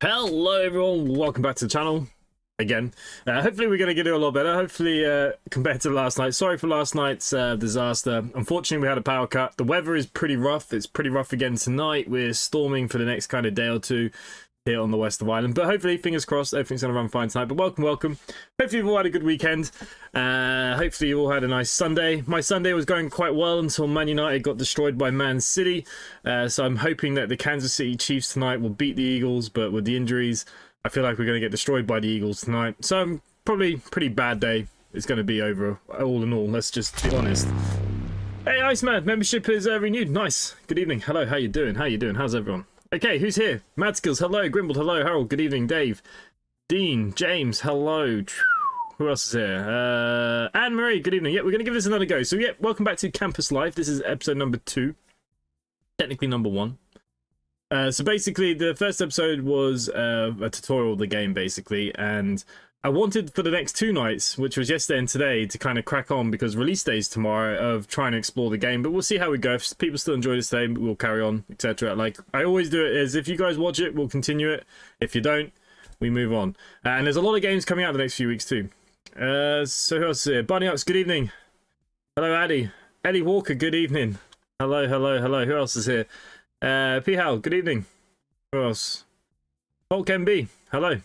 Hello everyone, welcome back to the channel again. Hopefully we're going to get it a lot better, hopefully compared to last night. Sorry for last night's disaster. Unfortunately we had a power cut. The weather is pretty rough. It's pretty rough again tonight. We're storming for the next kind of day or two here on the west of Ireland, but hopefully, fingers crossed, everything's going to run fine tonight. But welcome. Hopefully you've all had a good weekend. Hopefully you all had a nice Sunday. My Sunday was going quite well until Man United got destroyed by Man City. So I'm hoping that the Kansas City Chiefs tonight will beat the Eagles, but with the injuries, I feel like we're going to get destroyed by the Eagles tonight. So probably pretty bad day. It's going to be over all in all. Let's just be honest. Hey Iceman, membership is renewed. Nice. Good evening. Hello, how you doing? How's everyone? Okay, who's here? Mad Skills, hello. Grimbled, hello. Harold, good evening. Dave, Dean, James, hello. Who else is here? Anne-Marie, good evening. Yeah, we're going to give this another go. So, yeah, welcome back to Campus Life. This is episode number 2. Technically number 1. So basically, the first episode was a tutorial of the game, basically. And I wanted for the next 2 nights, which was yesterday and today, to kind of crack on because release day is tomorrow of trying to explore the game. But we'll see how we go. If people still enjoy this today, we'll carry on, etc. Like I always do it is if you guys watch it, we'll continue it. If you don't, we move on. And there's a lot of games coming out the next few weeks too. So who else is here? Bunny Ox, good evening. Hello, Addy. Eddie Walker, good evening. Hello. Who else is here? P. Hal, good evening. Who else? Hulk MB, hello.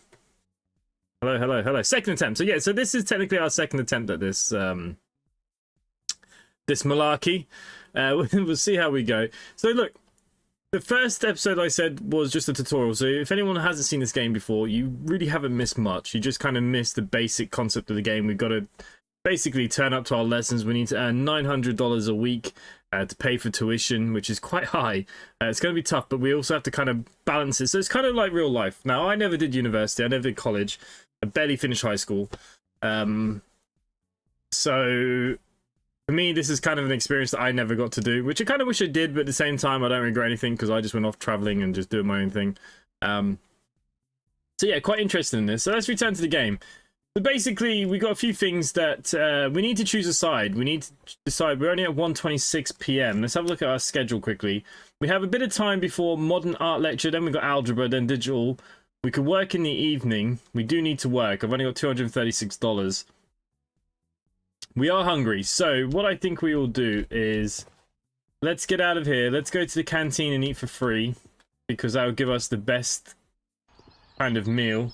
Hello. Second attempt. So yeah, so this is technically our second attempt at this this malarkey. We'll see how we go. So look, the first episode I said was just a tutorial. So if anyone hasn't seen this game before, you really haven't missed much. You just kind of missed the basic concept of the game. We've got to basically turn up to our lessons. We need to earn $900 a week to pay for tuition, which is quite high. It's going to be tough, but we also have to kind of balance it. So it's kind of like real life. Now, I never did university. I never did college. I barely finished high school. So for me, this is kind of an experience that I never got to do, which I kind of wish I did, but at the same time, I don't regret anything because I just went off traveling and just doing my own thing. So yeah, quite interested in this. So let's return to the game. So basically, we got a few things that we need to choose a side. We need to decide. We're only at 1:26 p.m. Let's have a look at our schedule quickly. We have a bit of time before modern art lecture. Then we got algebra. Then digital. We could work in the evening. We do need to work. I've only got $236. We are hungry. So what I think we will do is let's get out of here. Let's go to the canteen and eat for free, because that will give us the best kind of meal.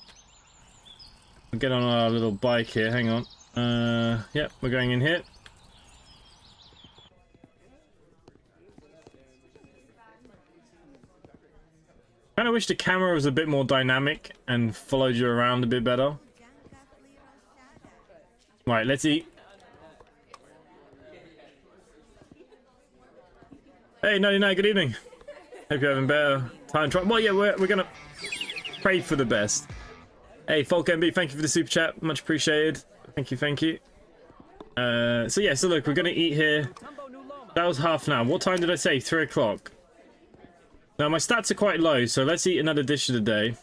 We'll get on our little bike here. Hang on. Yeah, we're going in here. Kind of wish the camera was a bit more dynamic and followed you around a bit better. Right, let's eat. Hey, 99, good evening. Hope you're having better time. Well, yeah, we're gonna pray for the best. Hey, Folk MB, thank you for the super chat. Much appreciated. Thank you, thank you. So yeah, so look, we're gonna eat here. That was half an hour. What time did I say? 3 o'clock. Now, my stats are quite low, so let's eat another dish of the day.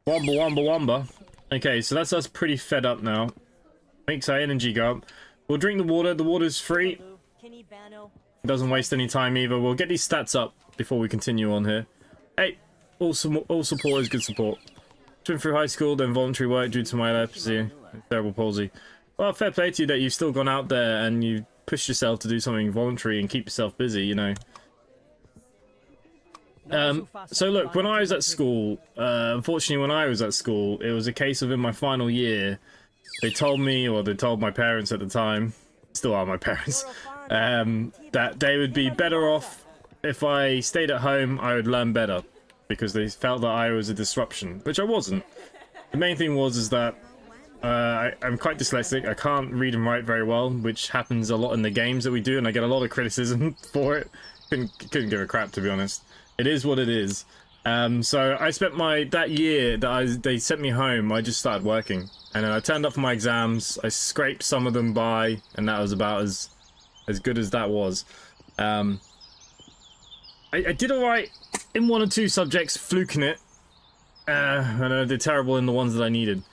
Wamba, wamba, wamba. Okay, so that's us pretty fed up now. Makes our energy go up. We'll drink the water. The water's free. It doesn't waste any time either. We'll get these stats up before we continue on here. Hey, all support is good support. Went through high school, then voluntary work due to my epilepsy, cerebral palsy. Well, fair play to you that you've still gone out there and you pushed yourself to do something voluntary and keep yourself busy, you know. So look, when I was at school, unfortunately when I was at school, it was a case of in my final year, they told me, or they told my parents at the time, still are my parents, that they would be better off if I stayed at home. I would learn better, because they felt that I was a disruption, which I wasn't. The main thing was that I'm quite dyslexic. I can't read and write very well, which happens a lot in the games that we do, and I get a lot of criticism for it. Couldn't give a crap, to be honest. It is what it is. So I spent that year that they sent me home, I just started working. And then I turned up for my exams, I scraped some of them by, and that was about as good as that was. I did alright in 1 or 2 subjects, fluking it. And I did terrible in the ones that I needed.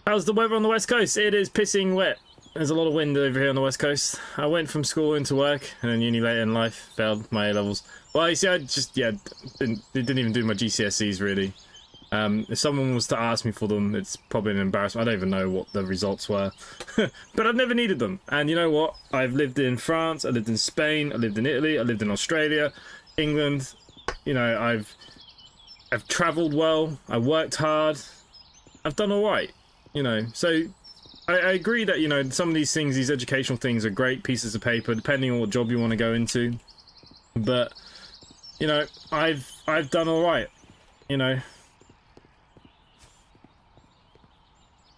How's the weather on the west coast? It is pissing wet. There's a lot of wind over here on the west coast. I went from school into work, and then uni later in life, failed my A-levels. Well, you see, I just, yeah, didn't even do my GCSEs, really. If someone was to ask me for them, it's probably an embarrassment. I don't even know what the results were. But I've never needed them. And you know what? I've lived in France, I lived in Spain, I lived in Italy, I lived in Australia, England. You know, I've travelled well, I worked hard, I've done alright, you know. So I agree that, you know, some of these things, these educational things are great pieces of paper, depending on what job you want to go into. But, you know, I've done alright, you know.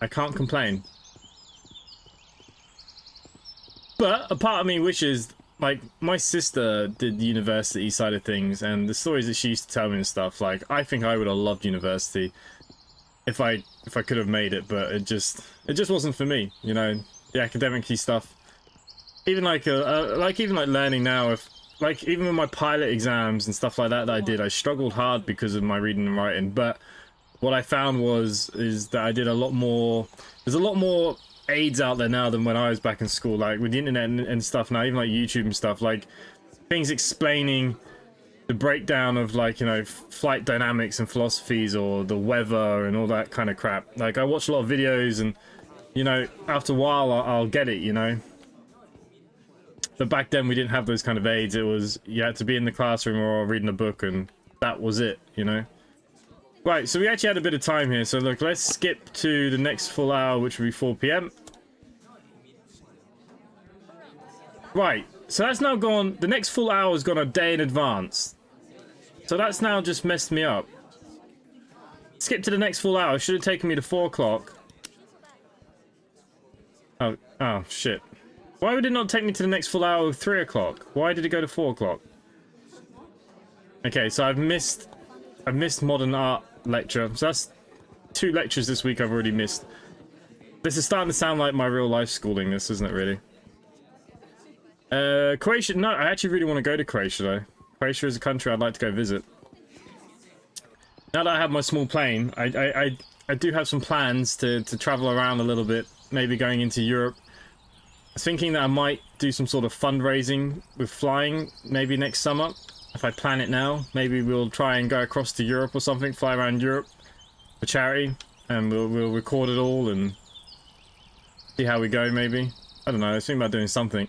I can't complain. But a part of me wishes, like, my sister did the university side of things, and the stories that she used to tell me and stuff, like, I think I would have loved university if I could have made it, but it just wasn't for me, you know, the academic-y stuff. Even like learning now, even with my pilot exams and stuff like that I did, I struggled hard because of my reading and writing, but what I found is that I did a lot more. There's a lot more aids out there now than when I was back in school, like with the internet and stuff now, even like YouTube and stuff, like things explaining the breakdown of, like, you know, flight dynamics and philosophies, or the weather and all that kind of crap. Like, I watch a lot of videos, and, you know, after a while I'll get it, you know. But back then we didn't have those kind of aids. It was, you had to be in the classroom or reading a book, and that was it, you know. Right, so we actually had a bit of time here, so look, let's skip to the next full hour, which will be 4 PM. Right, so that's now gone, the next full hour has gone a day in advance. So that's now just messed me up. Skip to the next full hour, should have taken me to 4 o'clock. Oh, shit. Why would it not take me to the next full hour of 3 o'clock? Why did it go to 4 o'clock? Okay, so I've missed modern art lecture, so that's 2 lectures this week I've already missed. This is starting to sound like my real life schooling, this, isn't it, really? Croatia. No, I actually really want to go to Croatia though. Croatia is a country I'd like to go visit. Now that I have my small plane, I do have some plans to travel around a little bit. Maybe going into Europe. I was thinking that I might do some sort of fundraising with flying maybe next summer. If I plan it now, maybe we'll try and go across to Europe or something, fly around Europe for charity, and we'll record it all and see how we go maybe. I don't know, I was thinking about doing something.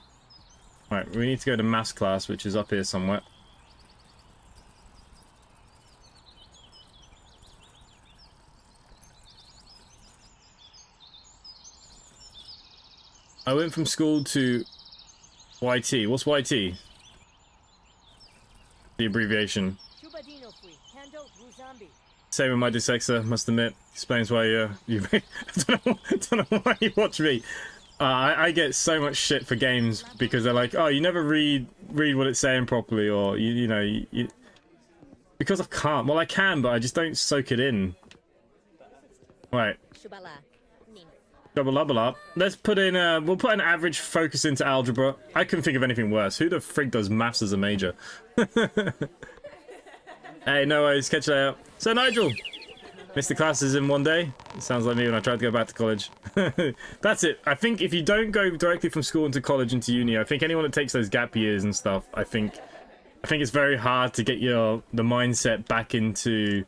Right, we need to go to maths class, which is up here somewhere. I went from school to YT. What's YT? The abbreviation. Same with my dyslexia, must admit. Explains why you I don't know why you watch me. I get so much shit for games because they're like, oh, you never read what it's saying properly, or you know, because I can't. Well, I can, but I just don't soak it in. Right. Double up. Let's put in we'll put an average focus into algebra. I couldn't think of anything worse. Who the frig does maths as a major? Hey, no worries, catch you later. So Nigel, missed the classes in one day. It sounds like me when I tried to go back to college. That's it. I think if you don't go directly from school into college into uni, I think anyone that takes those gap years and stuff, I think it's very hard to get the mindset back into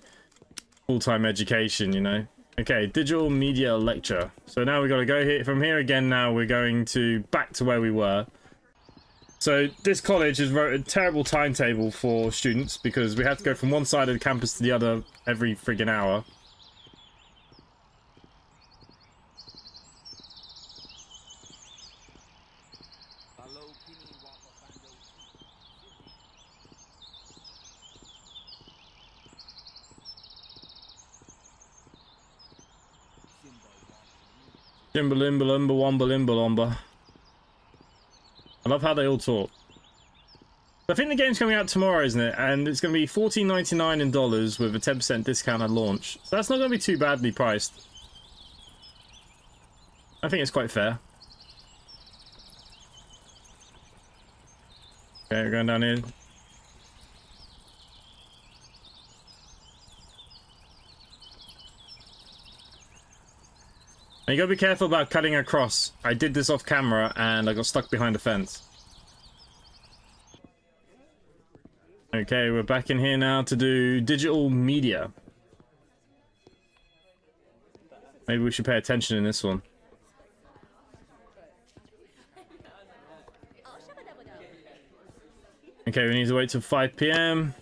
full-time education, you know. Okay, digital media lecture. So now we got to go here. From here again now, we're going to back to where we were. So this college has wrote a terrible timetable for students because we have to go from one side of the campus to the other every friggin' hour. Jimbalimba womba limba lomba. I love how they all talk. I think the game's coming out tomorrow, isn't it? And it's going to be $14.99 in dollars with a 10% discount at launch. So that's not going to be too badly priced. I think it's quite fair. Okay, we're going down here. And you gotta be careful about cutting across. I did this off camera and I got stuck behind a fence. Okay, we're back in here now to do digital media. Maybe we should pay attention in this one. Okay, we need to wait till 5 PM.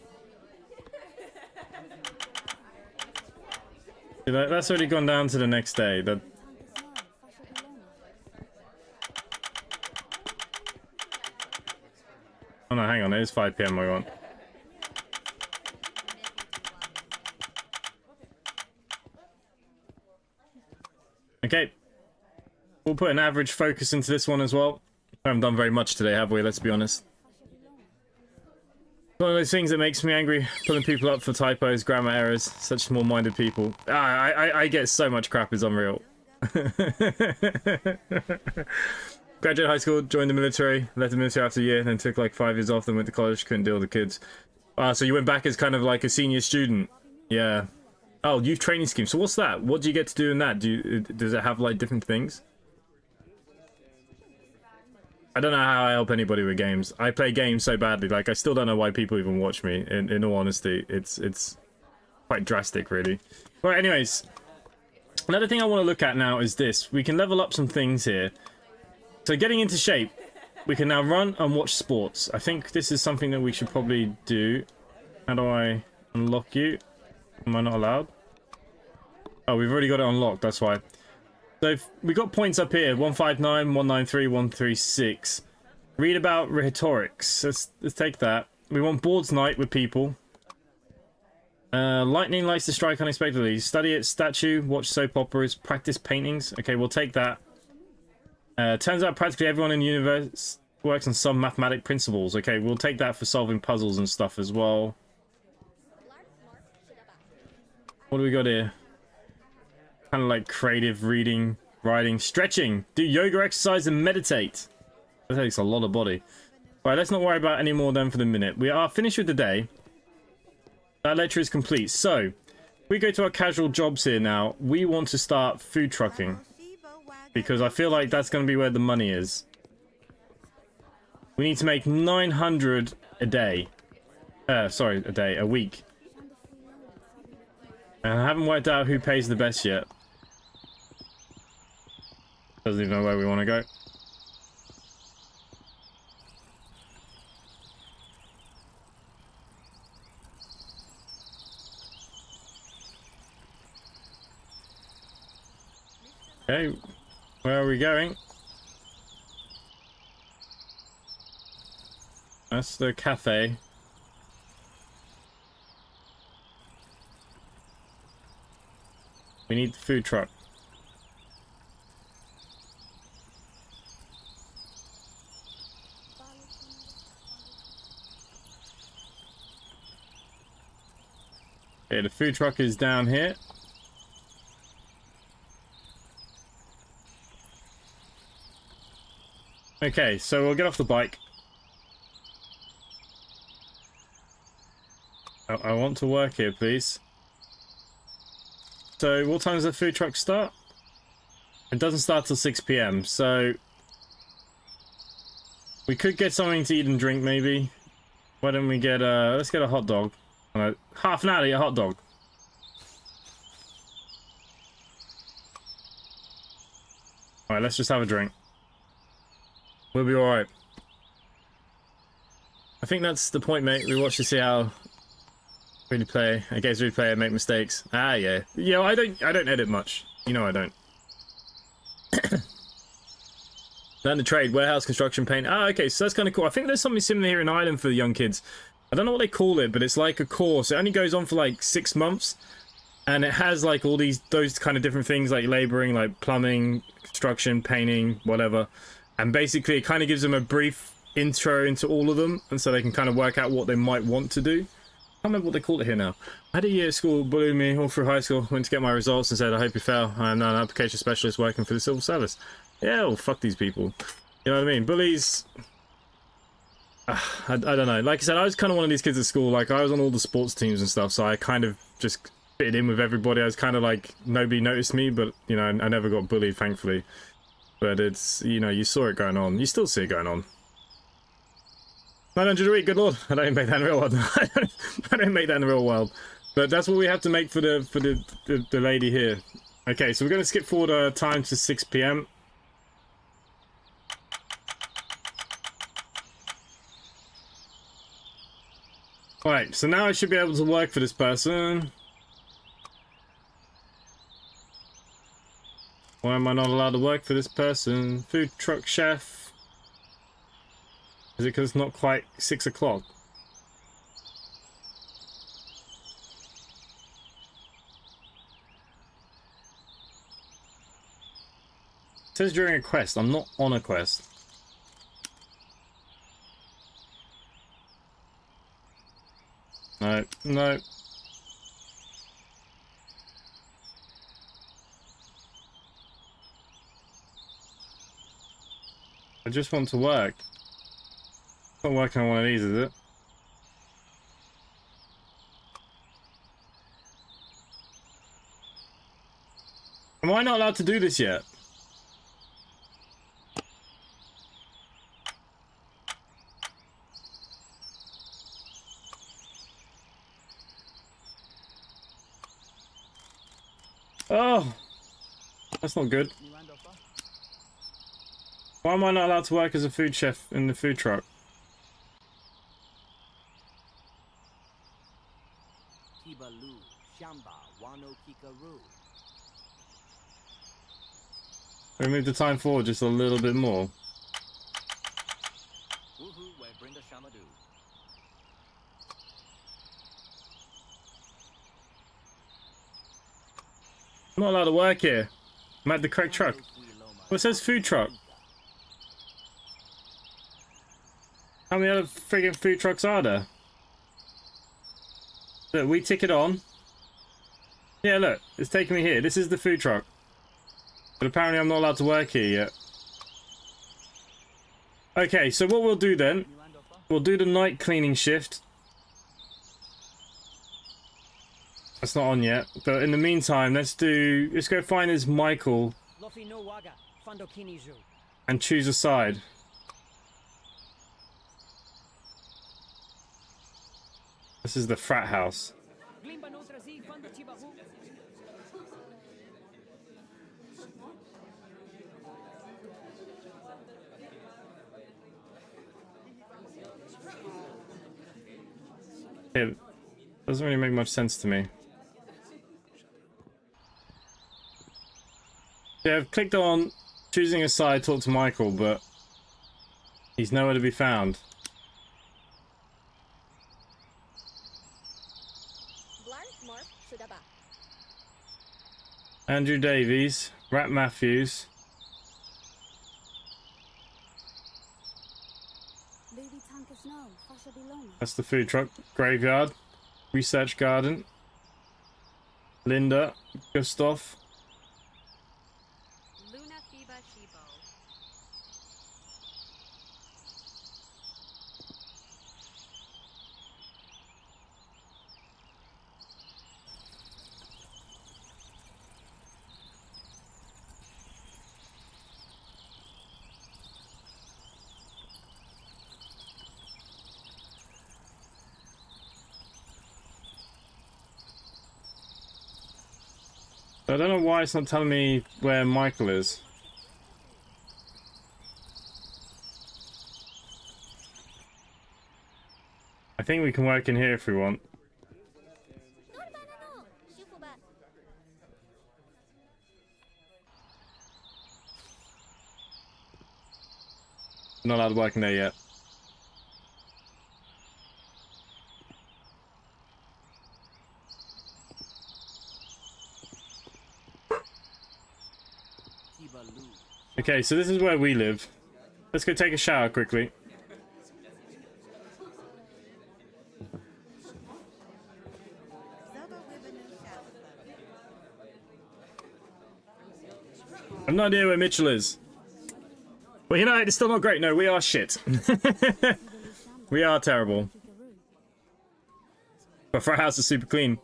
That's already gone down to the next day. Oh no, hang on, it is 5 PM I want. Okay. We'll put an average focus into this one as well. We haven't done very much today, have we? Let's be honest. One of those things that makes me angry, pulling people up for typos, grammar errors, such small-minded people. I get so much crap, it's unreal. Graduated high school, joined the military, left the military after a year, then took like 5 years off, then went to college, couldn't deal with the kids. So you went back as kind of like a senior student. Yeah. Oh, youth training scheme. So what's that? What do you get to do in that? Does it have like different things? I don't know how I help anybody with games. I play games so badly, like I still don't know why people even watch me, in all honesty. It's quite drastic, really. Well, anyways, another thing I want to look at now is this. We can level up some things here. So getting into shape, we can now run and watch sports. I think this is something that we should probably do. How do I unlock you? Am I not allowed? Oh, we've already got it unlocked, that's why. So we got points up here, 159, 193, 136. Read about rhetorics. Let's take that. We want boards night with people. Lightning likes to strike unexpectedly. Study its statue, watch soap operas, practice paintings. Okay, we'll take that. Turns out practically everyone in the universe works on some mathematic principles. Okay, we'll take that for solving puzzles and stuff as well. What do we got here? Kind of like creative reading, writing, stretching, do yoga exercise and meditate. That takes a lot of body. Right, let's not worry about any more then for the minute. We are finished with the day. That lecture is complete. So, we go to our casual jobs here now. We want to start food trucking. Because I feel like that's going to be where the money is. We need to make 900 a day. A week. And I haven't worked out who pays the best yet. Doesn't even know where we want to go. Okay, where are we going? That's the cafe. We need the food truck. Okay, the food truck is down here. Okay, so we'll get off the bike. I want to work here, please. So, what time does the food truck start? It doesn't start till 6 PM, so... we could get something to eat and drink, maybe. Why don't we get let's get a hot dog. Half an hour to get a hot dog. Alright, let's just have a drink. We'll be alright. I think that's the point, mate. We watch to see how really play against really play and make mistakes. Ah, yeah. Yeah, I don't edit much. You know I don't. Learn the trade, warehouse, construction, paint. Ah, okay, so that's kind of cool. I think there's something similar here in Ireland for the young kids. I don't know what they call it, but it's like a course. It only goes on for like 6 months. And it has like all those kind of different things like laboring, like plumbing, construction, painting, whatever. And basically it kind of gives them a brief intro into all of them. And so they can kind of work out what they might want to do. I can't remember what they call it here now. I had a year at school, bullied me all through high school, went to get my results and said, I hope you fail. I am now an application specialist working for the civil service. Yeah, well, fuck these people. You know what I mean? Bullies... I don't know. Like I said, I was kind of one of these kids at school. Like, I was on all the sports teams and stuff, so I kind of just fitted in with everybody. I was kind of like, nobody noticed me, but, you know, I never got bullied, thankfully. But it's, you know, you saw it going on. You still see it going on. 900 a week, good lord. I don't make that in the real world. I don't make that in the real world. But that's what we have to make for the lady here. Okay, so we're going to skip forward our time to 6 PM. Alright, so now I should be able to work for this person. Why am I not allowed to work for this person? Food truck chef. Is it because it's not quite 6 o'clock? It says during a quest. I'm not on a quest. No, no. I just want to work. It's not working on one of these, is it? Am I not allowed to do this yet? Oh, that's not good. Why am I not allowed to work as a food chef in the food truck? We move the time forward just a little bit more. I'm not allowed to work here. I'm at the correct truck. Well, it says food truck. How many other friggin' food trucks are there? Look, we tick it on. Yeah, look, it's taking me here. This is the food truck. But apparently I'm not allowed to work here yet. Okay, so what we'll do then, we'll do the night cleaning shift. That's not on yet, but in the meantime, let's go find his Michael and choose a side. This is the frat house. It doesn't really make much sense to me. Yeah, I've clicked on choosing a side, talk to Michael, but he's nowhere to be found. Andrew Davies, Rat Matthews. That's the food truck. Graveyard. Research Garden. Linda. Gustav. I don't know why it's not telling me where Michael is. I think we can work in here if we want. Not allowed to work in there yet. Okay, so this is where we live. Let's go take a shower quickly. I have no idea where Mitchell is. Well, you know, it's still not great. No, we are shit. We are terrible. But frat house is super clean.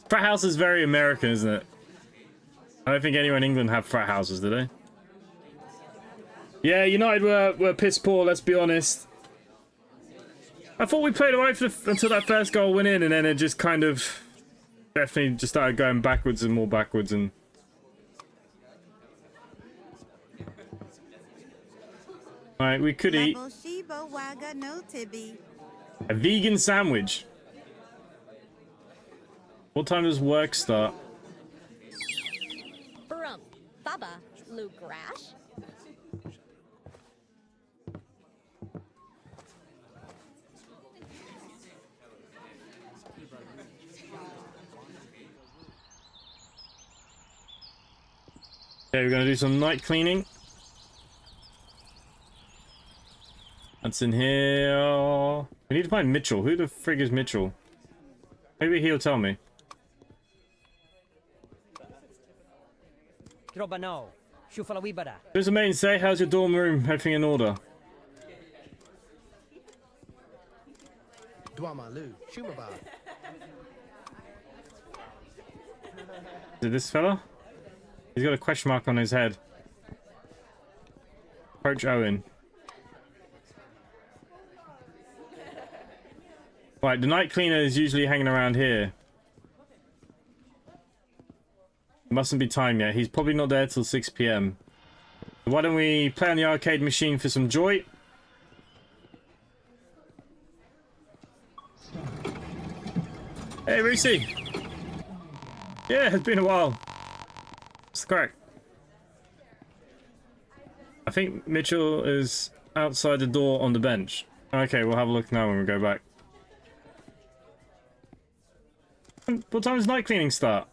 Frat house is very American, isn't it? I don't think anyone in England have frat houses, do they? Yeah, United were piss poor, let's be honest. I thought we played alright until that first goal went in, and then it just kind of definitely just started going backwards and more backwards. And alright, we could eat a vegan sandwich. What time does work start? Baba, Luke Rash. Okay, we're gonna do some night cleaning. That's in here. We need to find Mitchell. Who the frig is Mitchell? Maybe he'll tell me. There's a main say, how's your dorm room? Everything in order? Is it this fella? He's got a question mark on his head. Approach Owen. Right, the night cleaner is usually hanging around here. Mustn't be time yet. He's probably not there till 6 PM. Why don't we play on the arcade machine for some joy? Hey, Reese. Yeah, it's been a while. What's the crack? I think Mitchell is outside the door on the bench. Okay, we'll have a look now when we go back. What time does night cleaning start?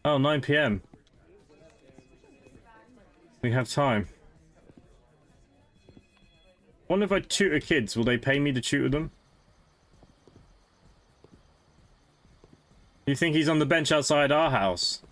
Oh, 9 PM. We have time. Wonder if I tutor kids, will they pay me to tutor them? You think he's on the bench outside our house?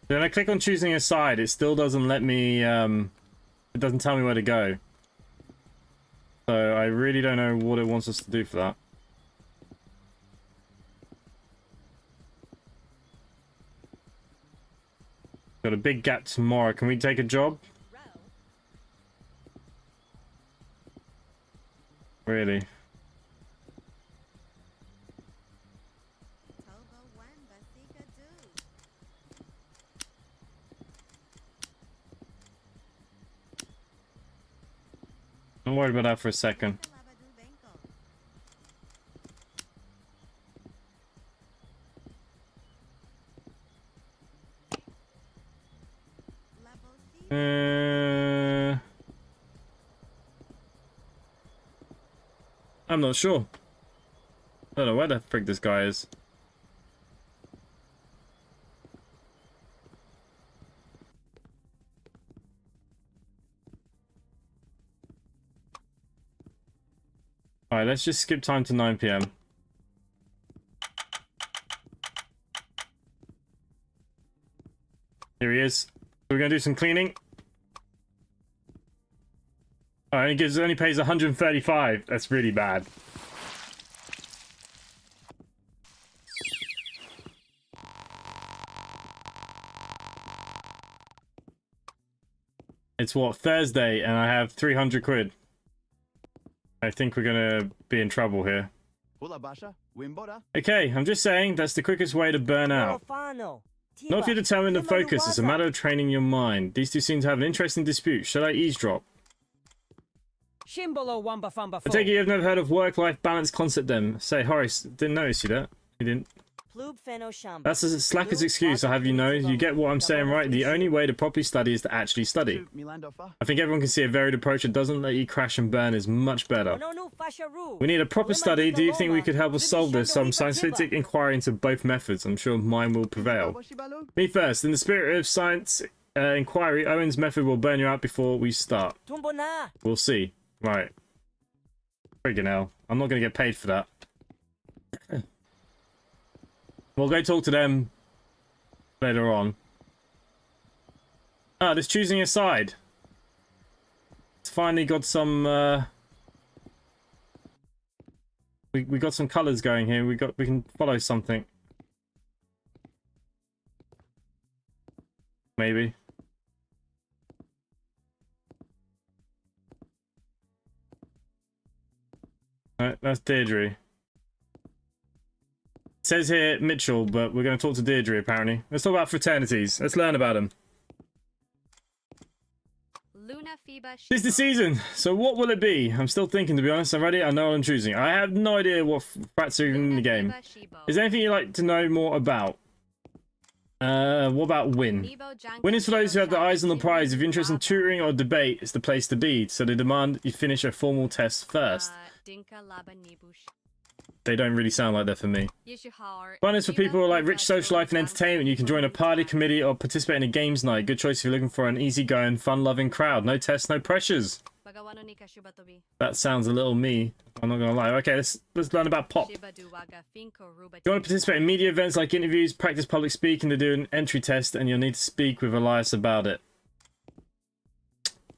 When I click on choosing a side, it still doesn't let me, it doesn't tell me where to go. So I really don't know what it wants us to do for that. Got a big gap tomorrow. Can we take a job? Really? I'm worried about that for a second. I'm not sure. I don't know where the frick this guy is. Alright, let's just skip time to 9 PM. Here he is. We're gonna do some cleaning. Alright, it only pays 135. That's really bad. It's what, Thursday, and I have 300 quid. I think we're gonna be in trouble here. Okay, I'm just saying that's the quickest way to burn out. Not if you're determined to focus, it's a matter of training your mind. These two seem to have an interesting dispute. Shall I eavesdrop? I take it you've never heard of work-life balance concept then. Say, Horace, didn't notice you that. You didn't. That's a slacker's excuse, I'll have you know. You get what I'm saying, right? The only way to properly study is to actually study. I think everyone can see a varied approach that doesn't let you crash and burn is much better. We need a proper study. Do you think we could help us solve this? Some scientific inquiry into both methods. I'm sure mine will prevail. Me first. In the spirit of science inquiry, Owen's method will burn you out before we start. We'll see. Right. Friggin' hell. I'm not going to get paid for that. We'll go talk to them later on. Ah, just choosing a side. It's finally got some we got some colors going here. We can follow something. Maybe. Alright, that's Deirdre. It says here Mitchell, but we're going to talk to Deirdre apparently. Let's talk about fraternities. Let's learn about them. It's the season, so what will it be? I'm still thinking, to be honest. I'm ready. I know what I'm choosing. I have no idea what frats are even in the game. Is there anything you'd like to know more about? What about Win? Win is for those who have their eyes on the prize. If you're interested in tutoring or debate, it's the place to be. So they demand you finish a formal test first. They don't really sound like that for me. Fun is for people who like rich social life and entertainment. You can join a party, committee, or participate in a games night. Good choice if you're looking for an easygoing, fun-loving crowd. No tests, no pressures. That sounds a little me. I'm not gonna lie. Okay, let's learn about pop. If you want to participate in media events like interviews, practice public speaking to do an entry test, and you'll need to speak with Elias about it.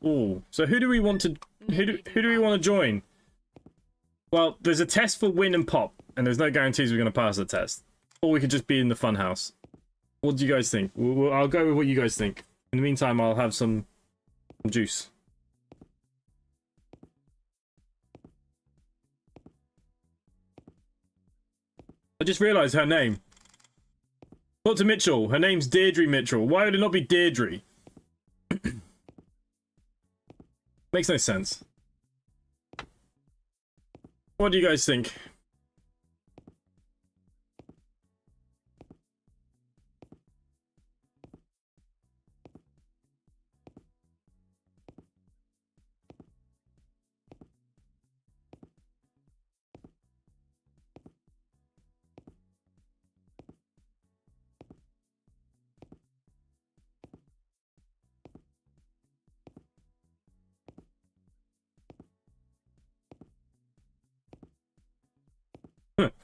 Ooh, so who do we want to who do we want to join? Well, there's a test for Win and Pop, and there's no guarantees we're going to pass the test. Or we could just be in the funhouse. What do you guys think? I'll go with what you guys think. In the meantime, I'll have some juice. I just realised her name. Dr. Mitchell. Her name's Deirdre Mitchell. Why would it not be Deirdre? Makes no sense. What do you guys think?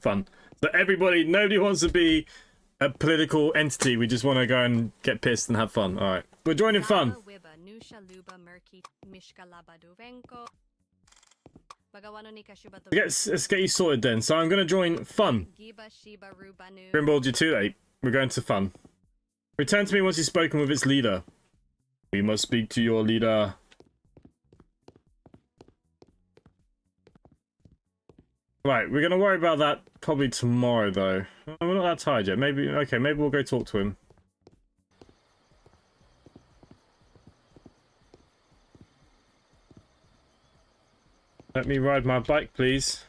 Fun. So everybody, nobody wants to be a political entity. We just want to go and get pissed and have fun. All right, we're joining fun. Let's get you sorted then. So I'm going to join fun. Grimbold G28. We're going to fun. Return to me once you've spoken with its leader. We must speak to your leader. Right, we're going to worry about that probably tomorrow, though. We're not that tired yet. Maybe, okay, maybe we'll go talk to him. Let me ride my bike, please.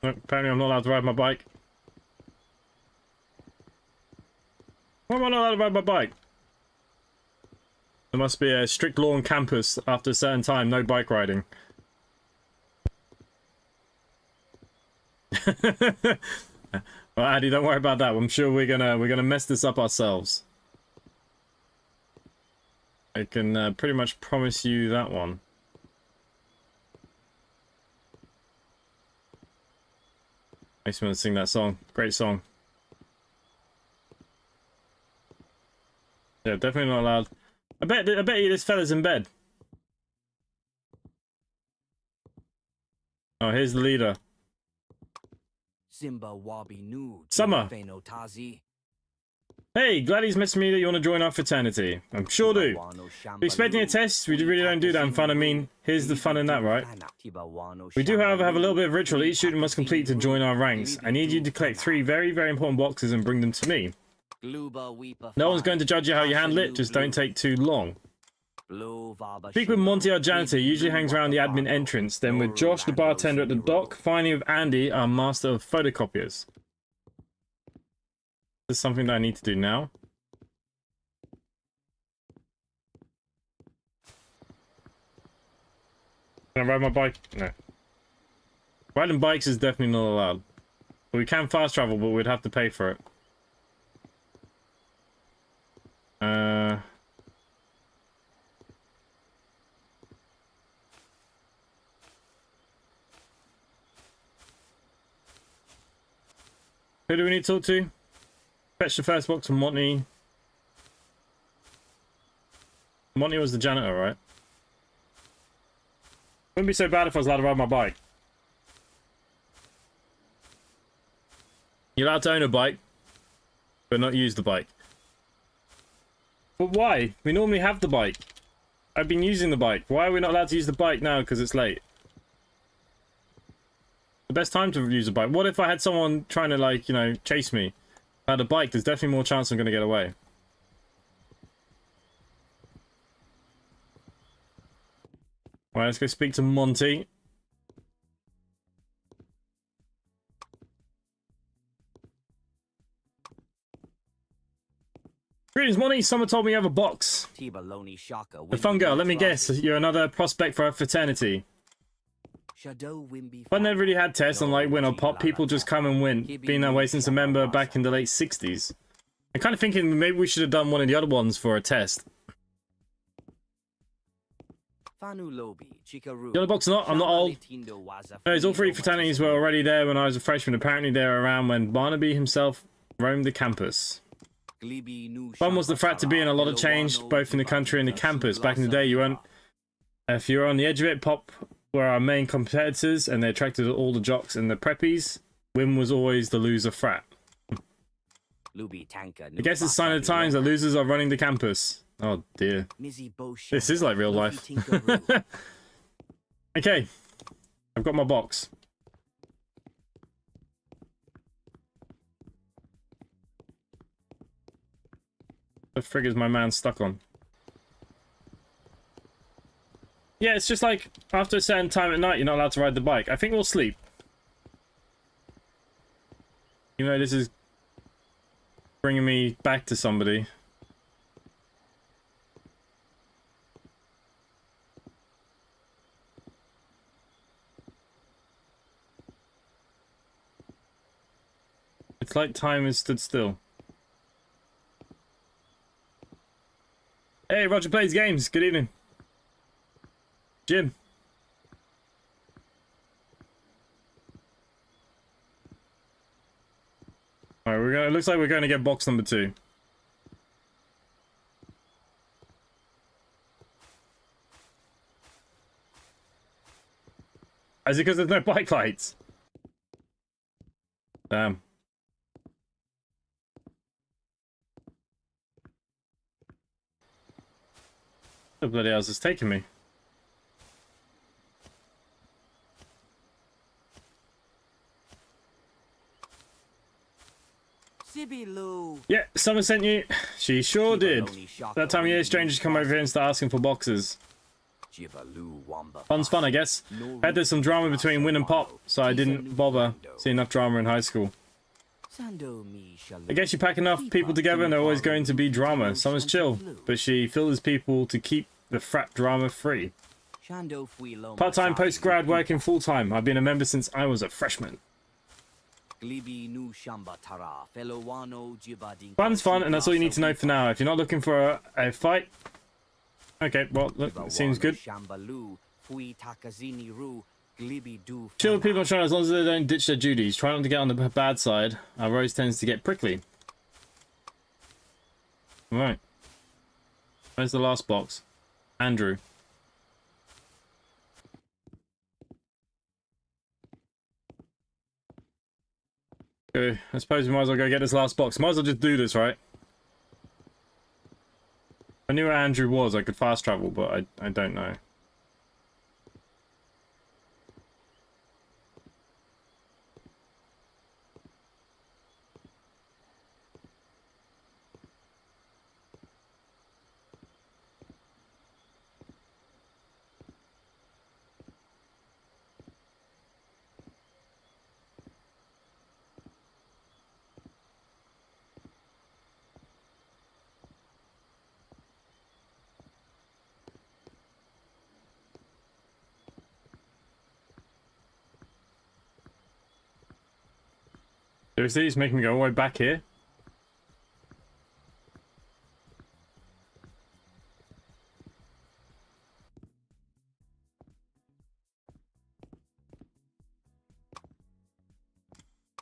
No, apparently I'm not allowed to ride my bike. Why am I not allowed to ride my bike? There must be a strict law on campus after a certain time, no bike riding. Well, Addy, don't worry about that. I'm sure we're gonna mess this up ourselves. I can pretty much promise you that one. Makes me want to sing that song. Great song. Yeah, definitely not allowed. I bet you this fella's in bed. Oh, here's the leader. Summer. Hey, glad he's messaged me that you want to join our fraternity. I'm sure do. You're expecting a test? We really don't do that in fun. I mean, here's the fun in that, right? We do, however, have a little bit of ritual each student must complete to join our ranks. I need you to collect 3 very, very important boxes and bring them to me. No one's going to judge you how you handle it, just don't take too long. Speak with Monty, our janitor. He usually hangs around the admin entrance. Then with Josh, the bartender at the dock. Finally with Andy, our master of photocopiers. This is something that I need to do now. Can I ride my bike? No. Riding bikes is definitely not allowed. We can fast travel, but we'd have to pay for it. Who do we need to talk to? Fetch the first box from Monty. Monty was the janitor, right? Wouldn't be so bad if I was allowed to ride my bike. You're allowed to own a bike, but not use the bike. But why? We normally have the bike. I've been using the bike. Why are we not allowed to use the bike now because it's late? The best time to use a bike. What if I had someone trying to, like, you know, chase me? If I had a bike, there's definitely more chance I'm going to get away. Alright, let's go speak to Monty. Greetings, Monty. Someone told me you have a box. The fun girl, let me guess. You're another prospect for our fraternity. I never really had tests on like win or pop. People just come and win. Been that way since a member back in the late 60s. I'm kind of thinking maybe we should have done one of the other ones for a test. The other box not? I'm not old. Anyways, all 3 fraternities were already there when I was a freshman. Apparently they were around when Barnaby himself roamed the campus. Fun was the frat to be in. A lot of change, both in the country and the campus. Back in the day, you weren't... If you were on the edge of it, Pop were our main competitors, and they attracted all the jocks and the preppies. Wim was always the loser frat. I guess it's a sign of the times that losers are running the campus. Oh dear. This is like real life. Okay. I've got my box. What the frig is my man stuck on? Yeah, it's just like, after a certain time at night, you're not allowed to ride the bike. I think we'll sleep. You know, this is bringing me back to somebody. It's like time has stood still. Hey, Roger Plays Games. Good evening. Jim. All right, it looks like we're going to get box number 2. Is it because there's no bike lights? Damn. The bloody hell's this taking me? Yeah, someone sent you. She sure did. That time of year, strangers come over here and start asking for boxes. Fun's fun, I guess. I had there's some drama between Win and Pop, so I didn't bother. See enough drama in high school. I guess you pack enough people together and they're always going to be drama. Summer's chill, but she filters people to keep the frat drama free. Part-time, post-grad, working full-time. I've been a member since I was a freshman. Fun's fun, and that's all you need to know for now. If you're not looking for a fight... Okay, well, look, seems good. Chill with people on China as long as they don't ditch their duties. Try not to get on the bad side. Our Rose tends to get prickly. Alright. Where's the last box? Andrew. Okay, I suppose we might as well go get this last box. Might as well just do this, right? I knew where Andrew was. I could fast travel, but I don't know. Seriously, he's making me go all the way back here?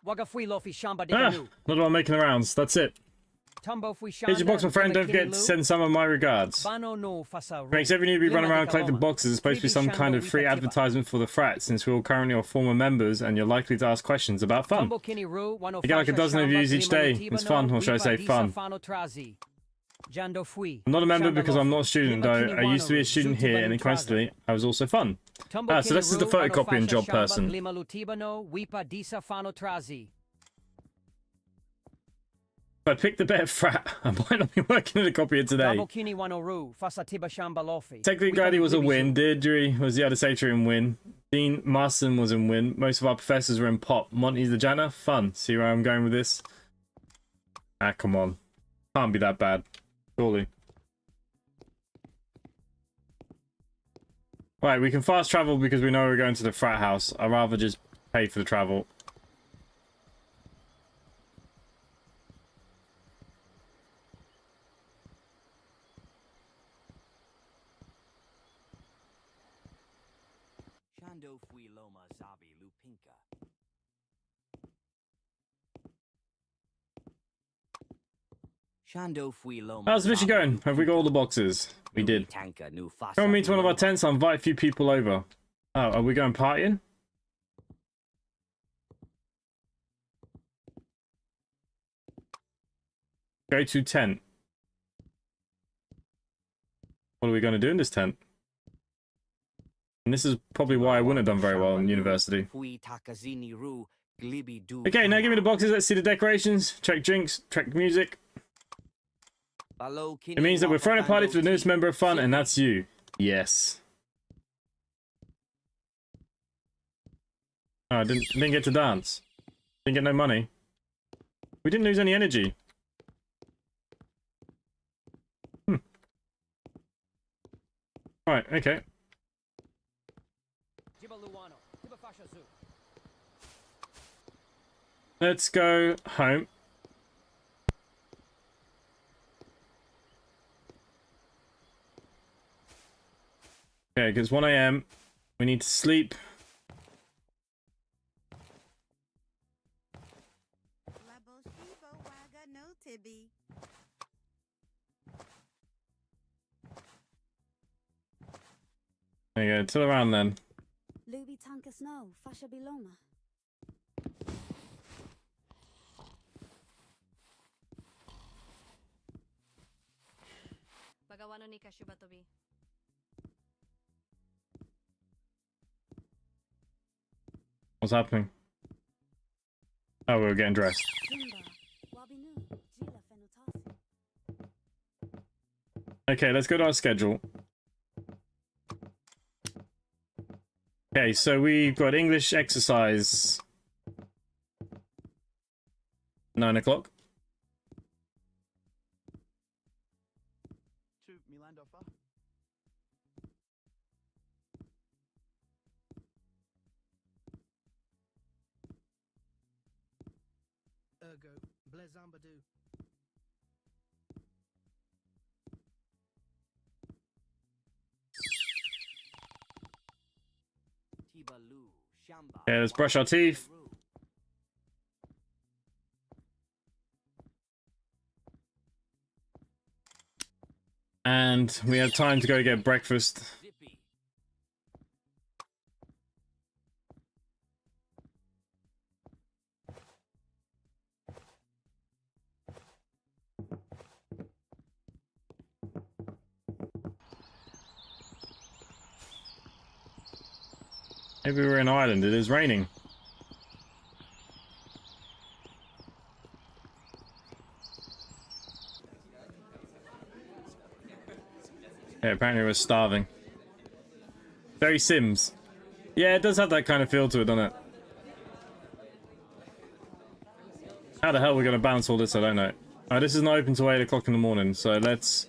Ah, not while making the rounds. That's it. Here's your box, my friend. Don't forget to send some of my regards. Makes every newbie run around collecting boxes. It's supposed to be some kind of free advertisement for the frat, since we all currently are former members and you're likely to ask questions about fun. You get like a dozen of views each day. It's fun, or should I say fun. I'm not a member because I'm not a student, though. I used to be a student here, and coincidentally, I was also fun. Ah, so this is the photocopying job person. If I picked the better frat, I might not be working at a copier today. Technically, Grady was a win. Deirdre was the other secretary in win. Dean Marston was in win. Most of our professors were in pop. Monty's the janitor. Fun. See where I'm going with this? Ah, come on. Can't be that bad. Surely. Right, we can fast travel because we know we're going to the frat house. I'd rather just pay for the travel. How's the mission going? Have we got all the boxes? We did. Come meet to one of our tents. I'll invite a few people over. Oh, are we going partying? Go to tent. What are we going to do in this tent? And this is probably why I wouldn't have done very well in university. Okay, now give me the boxes. Let's see the decorations. Check drinks. Check music. It means that we're throwing a party for the newest member of Fun, and that's you. Yes. Oh, I didn't get to dance. Didn't get no money. We didn't lose any energy. Right, okay. Let's go home. Okay, because 1 AM, we need to sleep. know, Tibby. There you go, till around then. Luby tankas no, fasha biloma. Bagawano ni Kashubatobi. What's happening? Oh, we were getting dressed. Jimba, wabinu, jila fenotasi. Okay, let's go to our schedule. Okay, so we've got English exercise. 9 o'clock. To Milandofa. Ergo, Blezambadu. Okay, let's brush our teeth. And we have time to go get breakfast. Maybe we're in Ireland. It is raining. Yeah, apparently we're starving. Very Sims. Yeah, it does have that kind of feel to it, doesn't it? How the hell are we going to balance all this? I don't know. This is not open till 8 o'clock in the morning, so let's...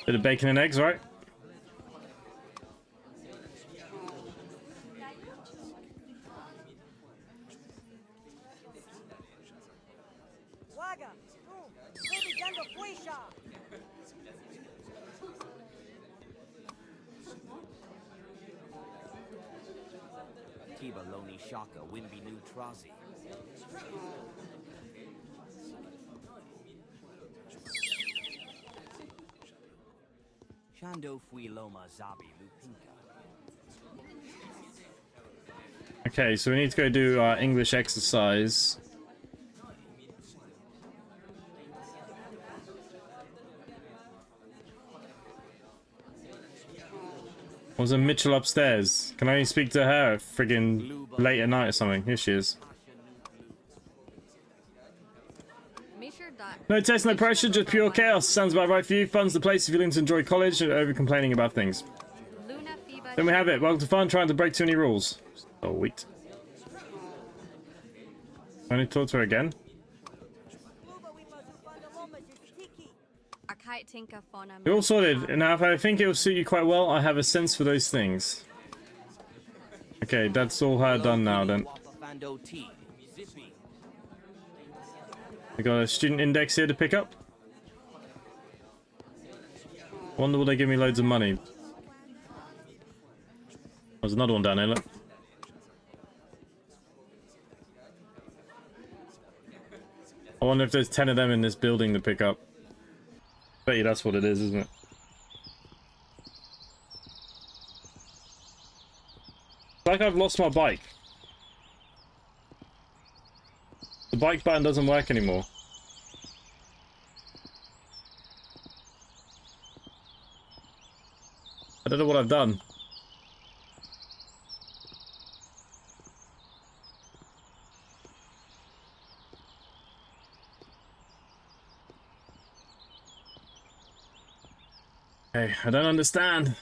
Bit of bacon and eggs, right? Waga, baby jando fuisha. Tiba Loni Shaka, Wimby New Trazi. Shando Fui Loma Zabi Lupinka. Okay, so we need to go do our English exercise. Was a Mitchell upstairs? Can I speak to her friggin' late at night or something? Here she is. No test, no pressure, just pure chaos. Sounds about right for you. Fun's the place if you're looking to enjoy college and over complaining about things. Then we have it. Welcome to fun, trying to break too many rules. Oh, wait. I need to talk to her again. You're all sorted. Now, if I think it will suit you quite well, I have a sense for those things. Okay, that's all her done now, then. We got a student index here to pick up. Wonder will they give me loads of money. There's another one down there, look. I wonder if there's 10 of them in this building to pick up. Bet you that's what it is, isn't it? It's like I've lost my bike. The bike button doesn't work anymore. I don't know what I've done. Hey, I don't understand.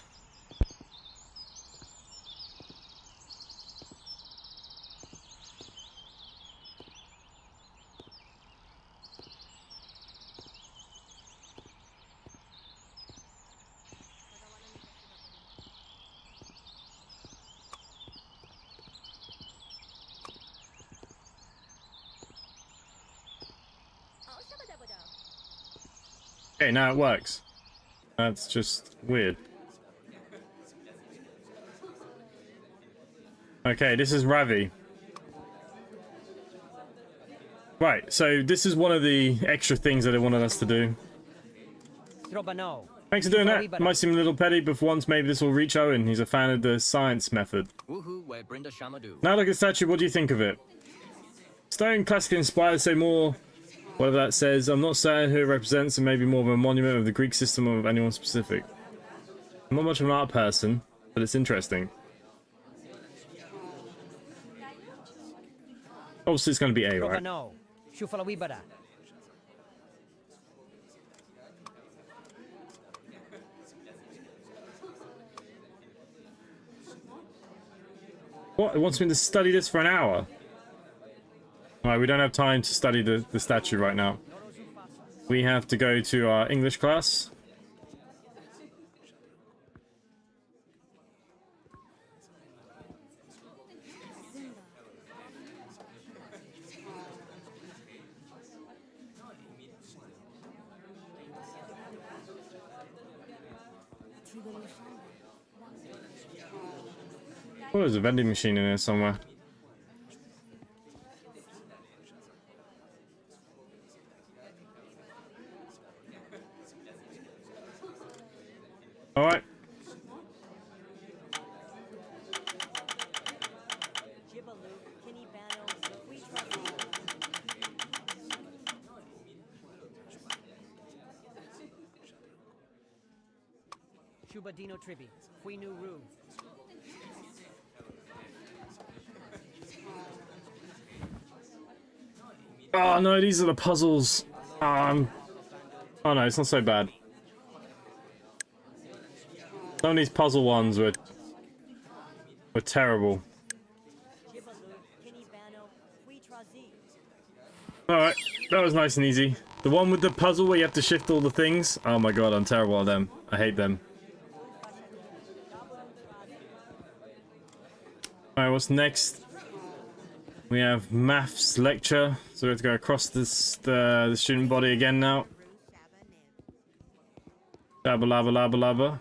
Okay, now it works. That's just weird. Okay, this is Ravi. Right, so this is one of the extra things that they wanted us to do. Trobano. Thanks for doing that. Might seem a little petty, but for once maybe this will reach Owen. He's a fan of the science method. Woohoo, where Brenda Shamadu. Now look at the statue, what do you think of it? Stone classically inspired, say more. Whatever that says, I'm not certain who it represents, and maybe more of a monument of the Greek system or of anyone specific. I'm not much of an art person, but it's interesting. Obviously it's going to be A, right? Trobano. Shufalawibara. What? It wants me to study this for an hour? Alright, we don't have time to study the statue right now. We have to go to our English class. Oh, there's a vending machine in there somewhere. All right. Shubadino Tribi. Fuinu Ru. Oh no, these are the puzzles. Oh no, it's not so bad. Some of these puzzle ones were terrible. Alright, that was nice and easy. The one with the puzzle where you have to shift all the things. Oh my god, I'm terrible at them. I hate them. Alright, what's next? We have maths lecture, so we have to go across this the student body again now. Labba labba labba labba.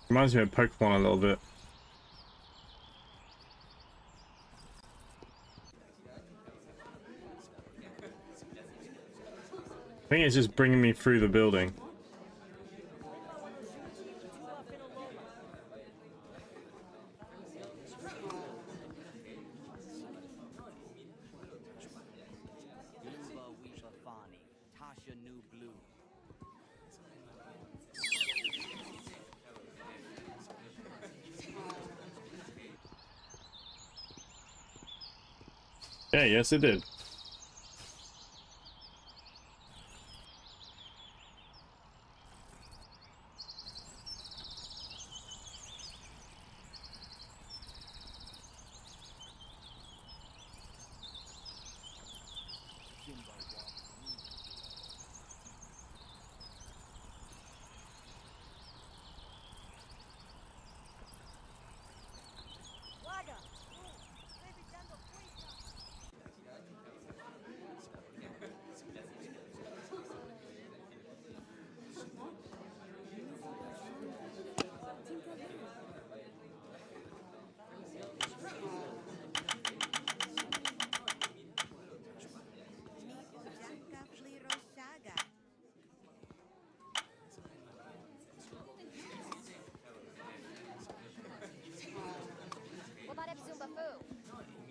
Reminds me of Pokemon a little bit. I think it's just bringing me through the building. Yeah, yes it did.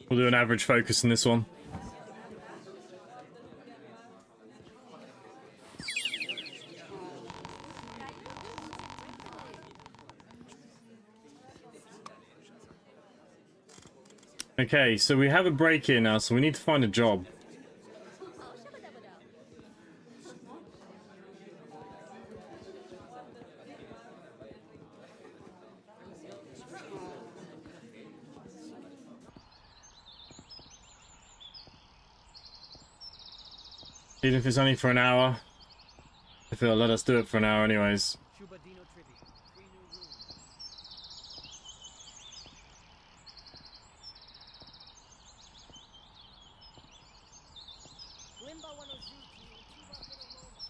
We'll do an average focus in this one. Okay, so we have a break here now, so we need to find a job. Even if it's only for an hour. If it'll let us do it for an hour anyways. Shubadino Trivi. 3 new rooms. Limba Wanozuki, Tuba Pinaloma.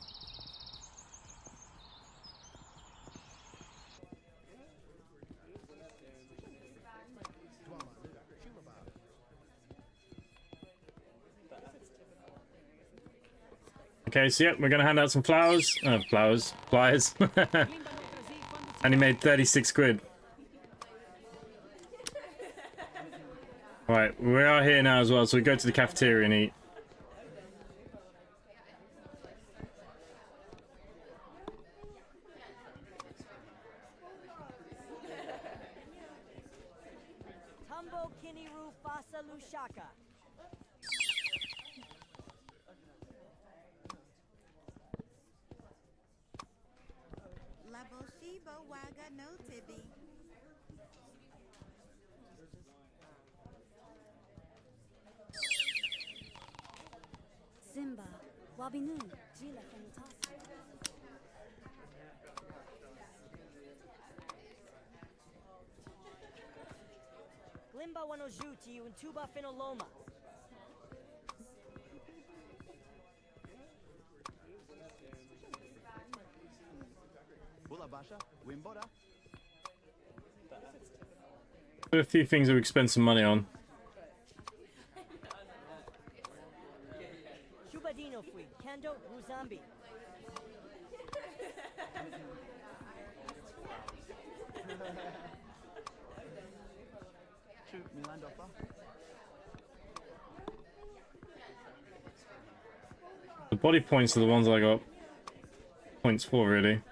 Dwama Lu. Shumaba. Okay, so yep, we're gonna hand out some flowers. Pliers. And he made 36 quid. Right, we are here now as well, so we go to the cafeteria and eat. Tumbo Kiniru Fasa Lushaka. Laboshibo Waga no Tibi. Simba, Wabinu, Gila Fenotasi. Limba Wanozuki, Tuba Finaloma. Bulabasha. Wimbora. There are a few things that we could spend some money on. Shubadino Fui, Kendo Ruzambi. Shoot Milandofa. The body points are the ones I got points for, really.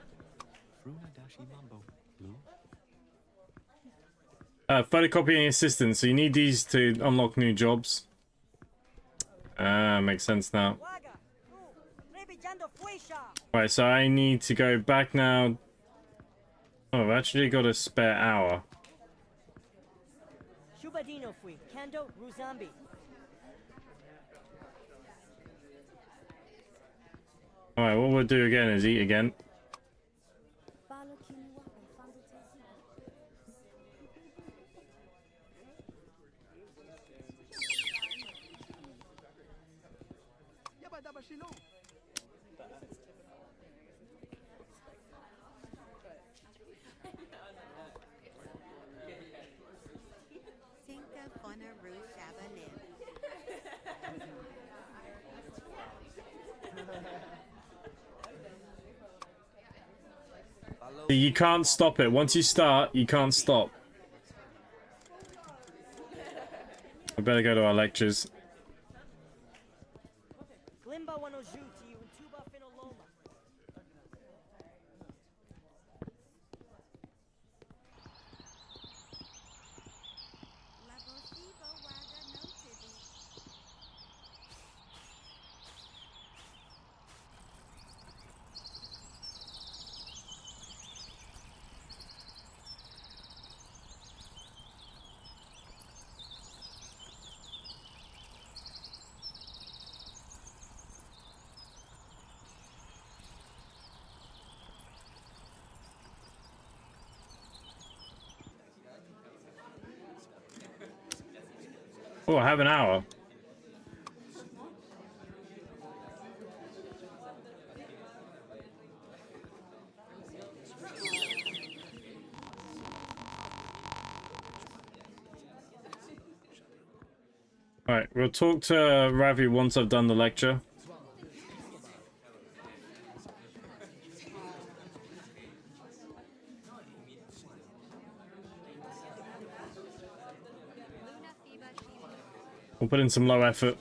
Photocopying assistant, so you need these to unlock new jobs. Makes sense now. Waga. Rebi Jando Fuisha. Right, so I need to go back now. Oh, I've actually got a spare hour. Shubadino Fui, Kendo Ruzambi. Alright, what we'll do again is eat again. Balo Kini Waba Fandotasi. Yabadaba Shilon. Tinka Fonaru Shabanim. You can't stop it. Once you start, you can't stop. I better go to our lectures. Glimba Wanozuki, Tuba Finaloma. Laboshibo Waga no Tibi. Oh, I have an hour. Alright, we'll talk to Ravi once I've done the lecture. We'll put in some low effort.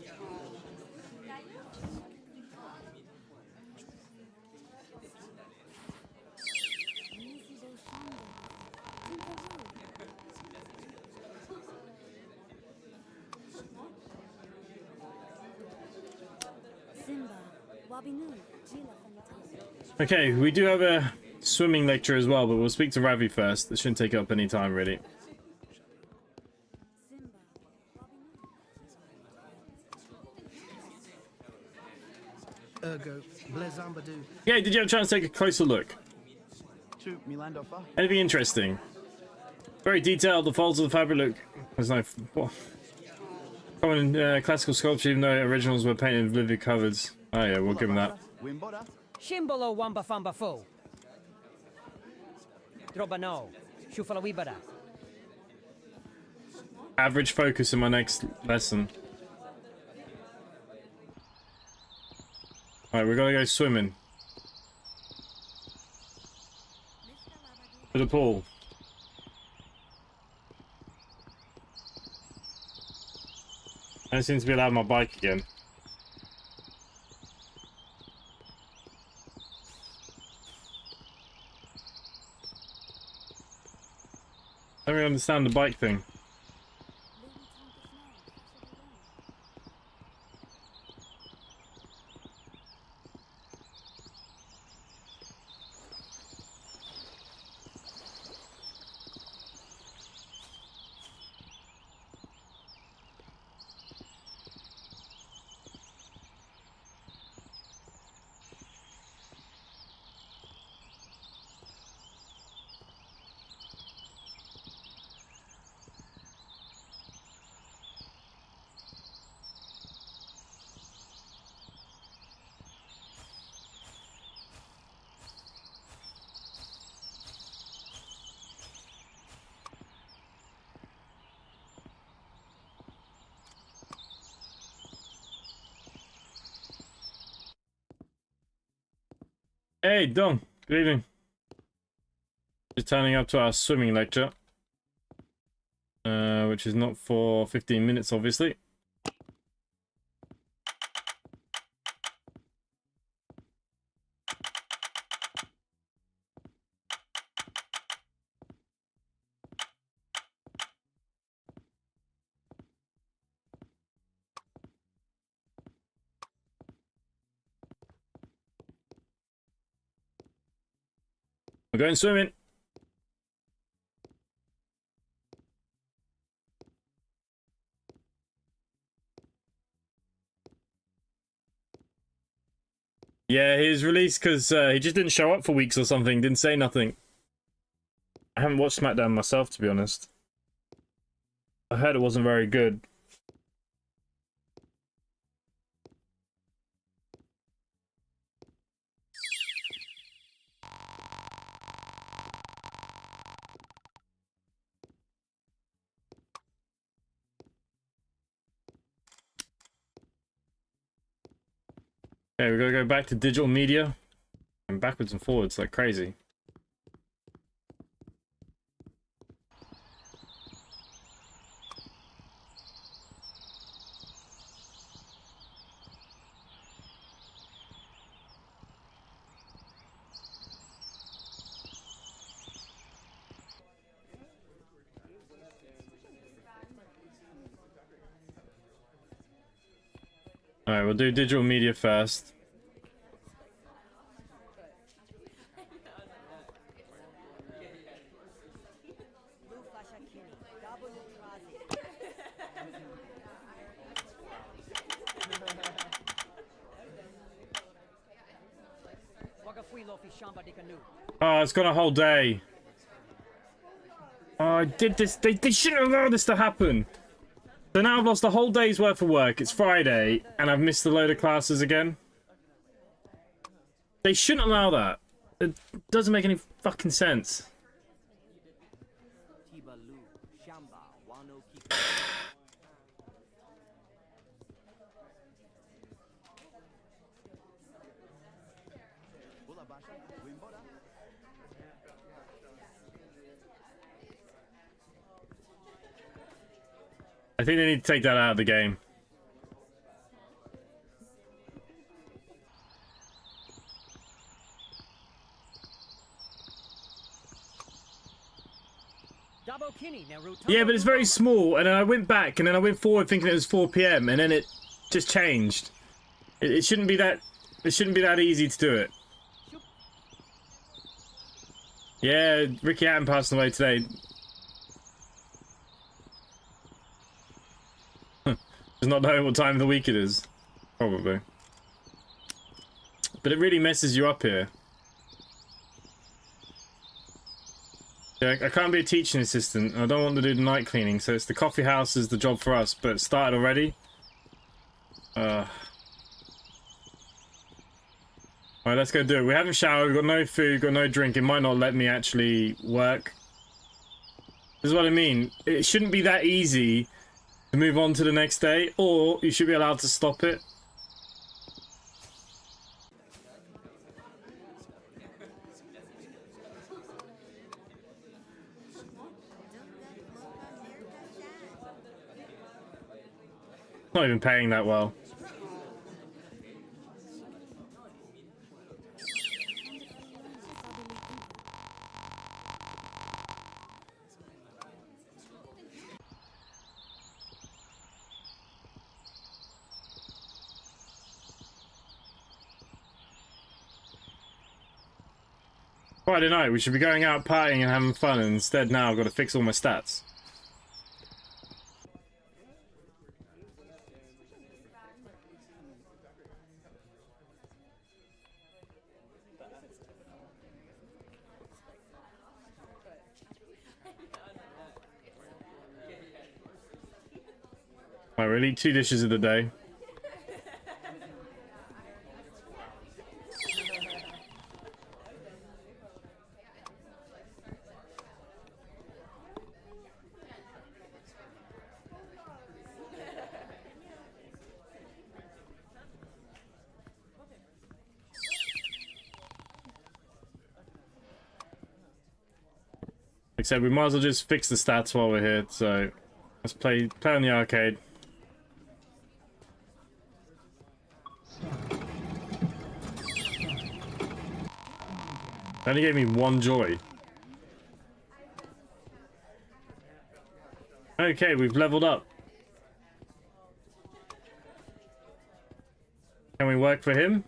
Nisibo Shanda. Tinkaru. Simba, Wabinu, Gila Fenotasi. Okay, we do have a swimming lecture as well, but we'll speak to Ravi first. This shouldn't take up any time, really. Simba, Wabinu. Ergo, Blezambadu. Yeah, did you have a chance to take a closer look? Chu Milandofa. Anything interesting? Very detailed. The folds of the fabric look. There's no. What? Common classical sculpture, even though originals were painted with vivid covers. Oh yeah, we'll give them that. Wimbora. Shimbolo wamba famba fo. Drobano. Shufalawibara. Average focus in my next lesson. Alright, we gotta go swimming. To the pool. I seem to be allowed my bike again. I don't really understand the bike thing. Hey, Dom. Good evening. Just turning up to our swimming lecture. Which is not for 15 minutes, obviously. We're going swimming. Yeah, he was released because he just didn't show up for weeks or something. Didn't say nothing. I haven't watched SmackDown myself, to be honest. I heard it wasn't very good. Okay, we gotta go back to digital media and backwards and forwards like crazy. Alright, we'll do digital media first. Oh, it's got a whole day. Oh, I did this. They shouldn't allow this to happen. So now I've lost a whole day's worth of work. It's Friday, and I've missed a load of classes again. They shouldn't allow that. It doesn't make any fucking sense. I think they need to take that out of the game. Yeah, but it's very small, and then I went back, and then I went forward thinking it was 4 PM, and then it just changed. It shouldn't be that. It shouldn't be that easy to do it. Yeah, Ricky Hatton passed away today. Just not knowing what time of the week it is. Probably. but it really messes you up here. Yeah, I can't be a teaching assistant. I don't want to do the night cleaning, so it's the coffee house is the job for us, but it started already. Alright, let's go do it. We haven't showered, we've got no food, got no drink. It might not let me actually work. This is what I mean. It shouldn't be that easy to move on to the next day, or you should be allowed to stop it. Not even paying that well. Friday night, we should be going out partying and having fun, and instead now I've got to fix all my stats. Right, we'll eat 2 dishes of the day. Except we might as well just fix the stats while we're here, so let's play on the arcade. It only gave me 1 joy. Okay, we've leveled up. Can we work for him?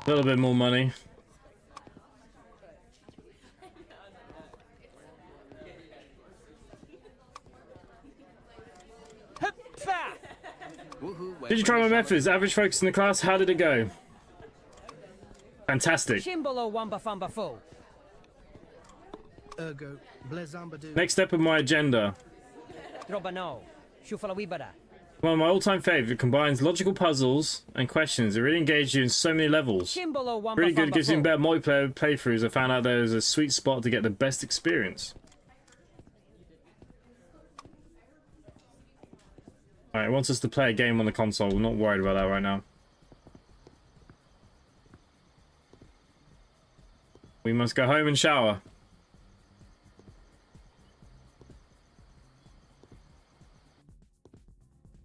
A little bit more money. Did you try my methods? Average focus in the class, how did it go? Fantastic. Shimbolo wamba famba fo. Ergo, blezambadoo. Next step of my agenda. Drobano. Shufala wibada. One of my all-time favorite, combines logical puzzles and questions. It really engaged you in so many levels. Shimbolo wamba Really good, famba gives you fo. better multiplayer playthroughs. I found out there was a sweet spot to get the best experience. Alright, it wants us to play a game on the console. We're not worried about that right now. We must go home and shower.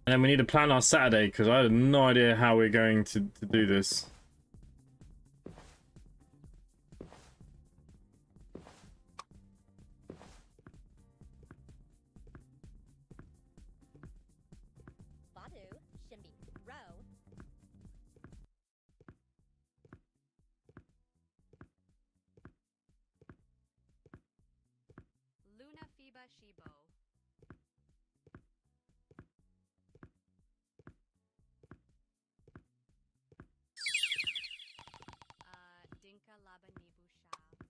And then we need to plan our Saturday, because I have no idea how we're going to do this. Badu, Shimbi, Ro. Luna Fiba Shibo. Dinka Laba Nibu Shab.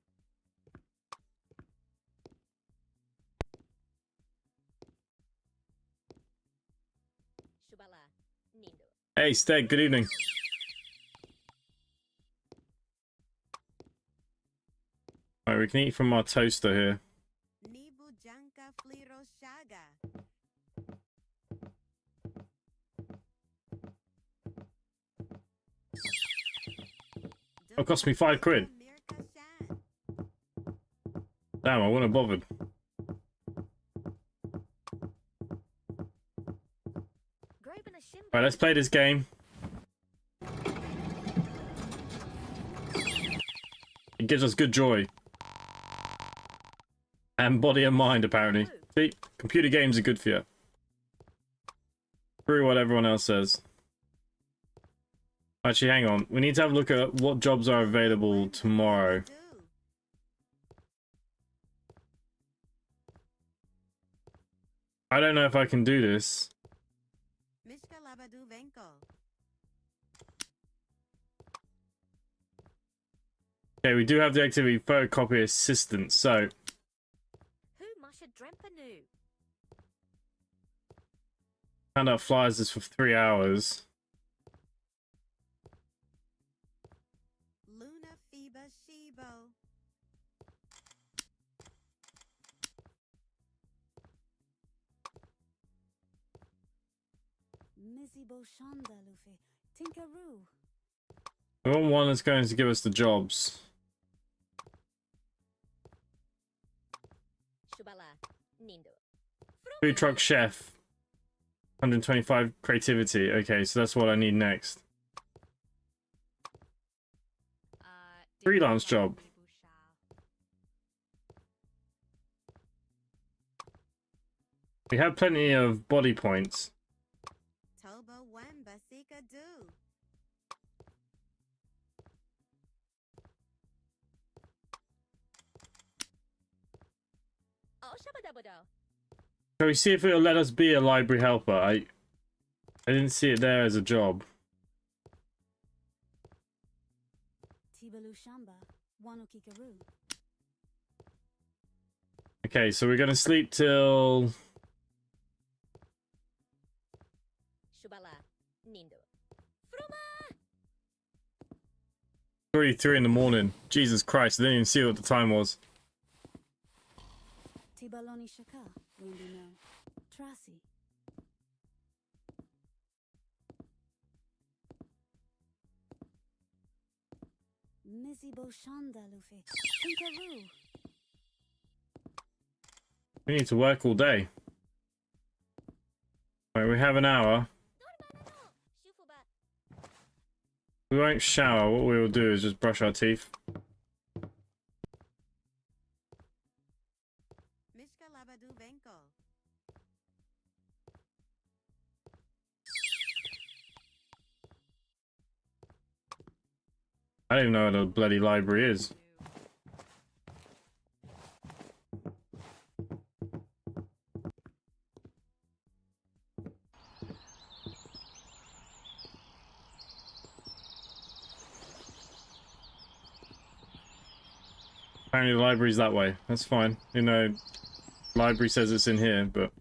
Shubala, Nindu. Hey, Steg, good evening. Alright, we can eat from our toaster here. Nibu Janka Fliro Shaga. It cost me 5 quid. Damn, I wouldn't have bothered. Alright, let's play this game. It gives us good joy. And body and mind, apparently. See, computer games are good for you. Screw what everyone else says. Actually, hang on. We need to have a look at what jobs are available tomorrow. I don't know if I can do this. Mishka labadu venko. Okay, we do have the activity photocopy assistant, so Who masha drempanu? hand out flyers is for 3 hours. Luna fiba shibo. Missy Bo Shonda Luffy. Tinkaroo. We want one that's going to give us the jobs. Shubala. Nindo. Food truck chef. 125 creativity. Okay, so that's what I need next. Freelance job. We have plenty of body points. Tobo wen basika do. Oh, shabadabodo. Shall we see if it'll let us be a library helper? I didn't see it there as a job. Tibalu Shamba. Wano Kikaroo. Okay, so we're gonna sleep till Shubala. Nindo. 3 in the morning. Jesus Christ, I didn't even see what the time was. Tibaloni Shaka. Windy No. Tracy. Missy Bo Shonda Luffy. Tinkaroo. We need to work all day. Right, we have an hour. Shufuba. We won't shower. What we will do is just brush our teeth. Mishka labadu venko. I don't even know what a bloody library is. Apparently the library's that way. That's fine. You know, library says it's in here, but...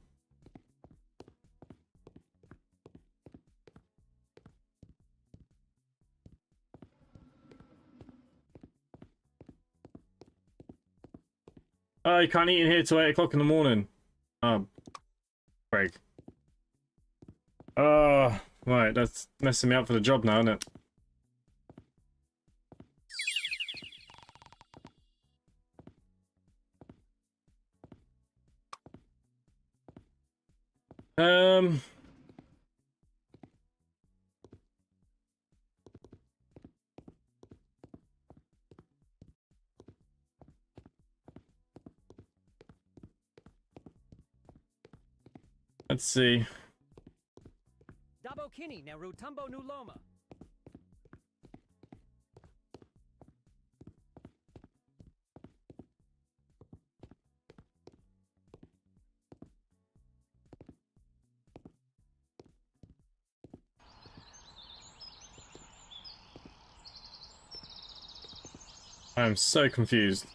Oh, you can't eat in here till 8 o'clock in the morning. Oh, Craig. Oh, right, that's messing me up for the job now, isn't it? Um... Let's see. Dabo Kini Neru Tumbo Nuloma. I am so confused.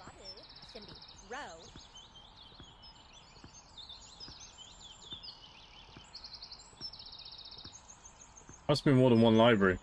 Badu. Shimbi. Row. Must be more than one library.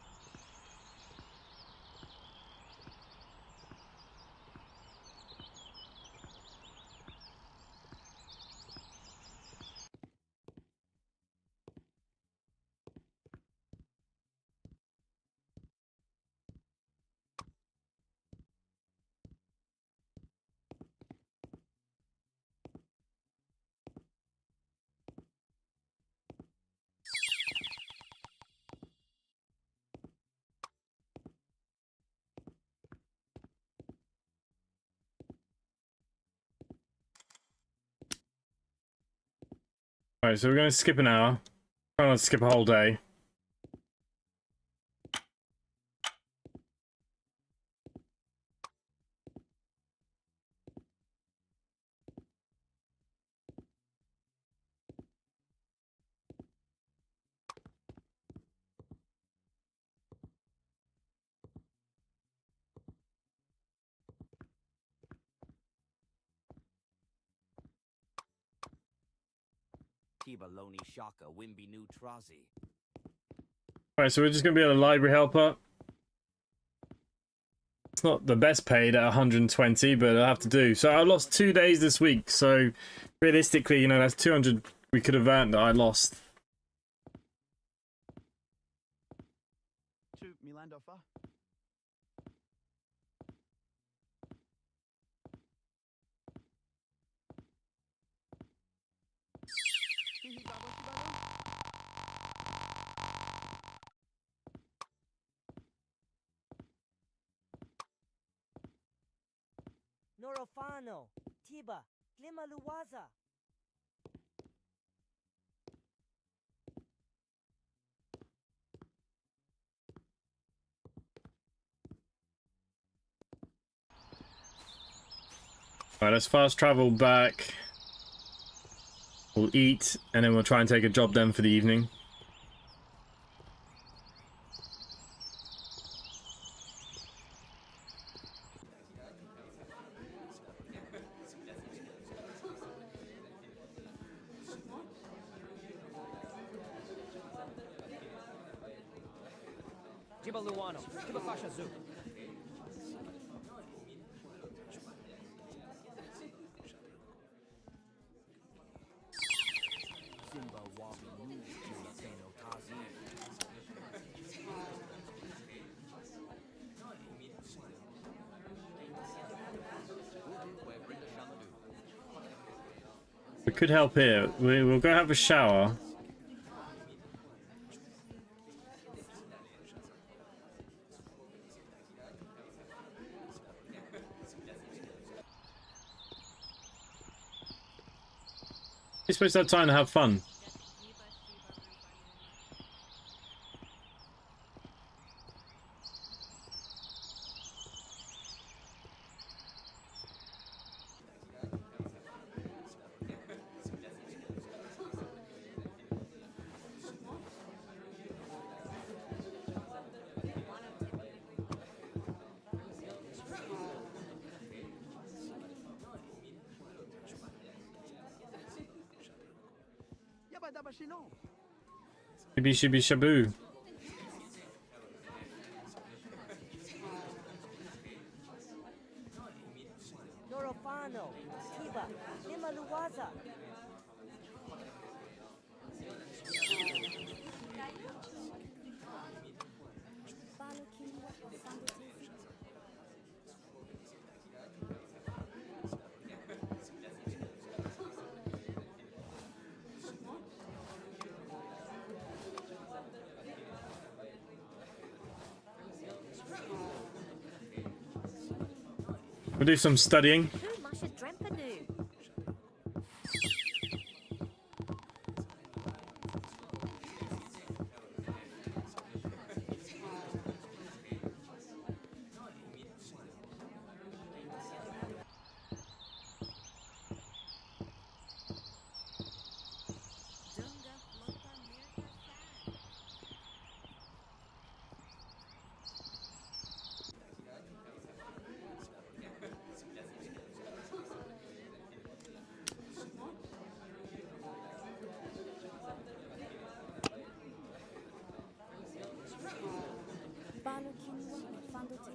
Alright, so we're going to skip an hour. Try not to skip a whole day. Tiba Loni Shaka Wimby Nu Trazi. Alright, so we're just gonna be a library helper. It's not the best paid at 120, but I have to do. So I lost 2 days this week, so realistically, you know, that's 200 we could have earned that I lost. Tu me land off. Norofano, Tiba, Klimaluwaza. Alright, let's fast travel back. We'll eat, and then we'll try and take a job then for the evening. Tiba Luano, Tiba Fasha Zu. Simba Wabi Nu Tula Feno Tazi. We could help here. We'll go have a shower. You're supposed to have time to have fun. Yabadabashino. Shibi shibi shabu. Norofano, Tiba, Klimaluwaza. Balukinwa Sandotesi. We'll do some studying. Who Masha Drempanu? Dunga Flopa Mirka Fan. Balukinwa Sandotesi.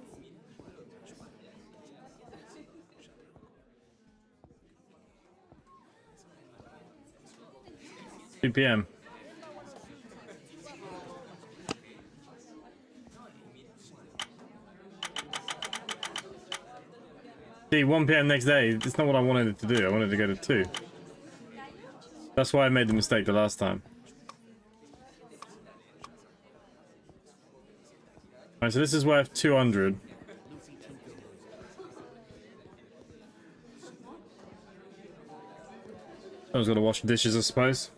2 p.m. See, 1 p.m. next day. It's not what I wanted it to do. I wanted to go to 2. That's why I made the mistake the last time. Alright, so this is worth 200. Someone's got to wash the dishes, I suppose.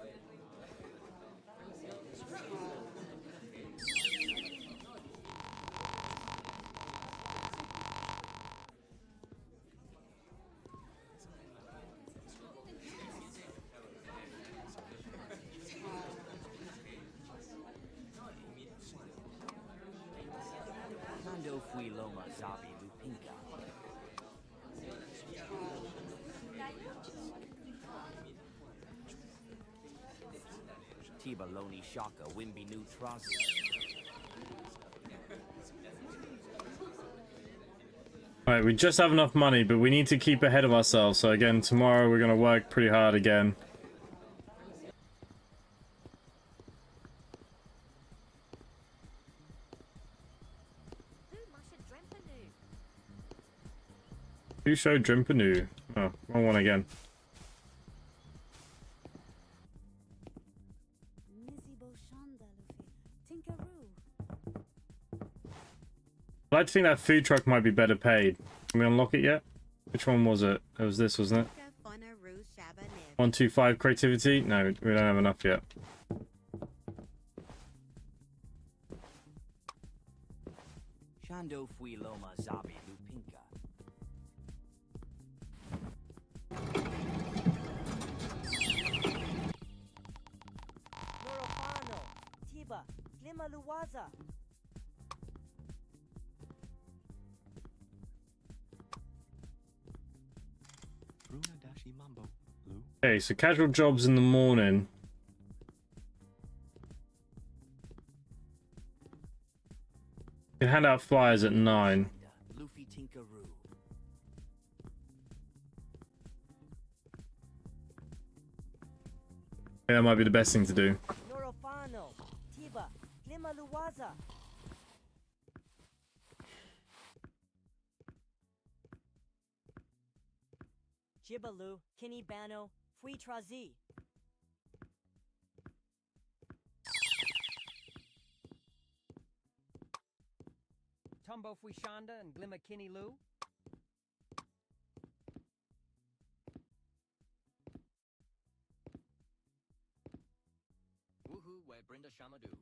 Mando Fui Loma Zabi Lupinka. Tiba Loni Shaka Wimby New Trucky. Alright, we just have enough money, but we need to keep ahead of ourselves. So again, tomorrow we're going to work pretty hard again. Who showed Drimpanu? Oh, wrong one again. I'd like to think that food truck might be better paid. Can we unlock it yet? Which one was it? It was this, wasn't it? 125 creativity? No, we don't have enough yet. Shando Fui Loma Zabi Lupinka. Norofano, Tiba, Lima Luwaza. Okay, so casual jobs in the morning. You can hand out flyers at 9. Luffy Tinkaroo. Yeah, that might be the best thing to do. Norofano, Tiba, Lima Luwaza. Jibalu, Kinibano, Fui Trazi. Tumbo Fui Shanda and Glima Kini Lu. Woohoo, where Brenda Shamadoo.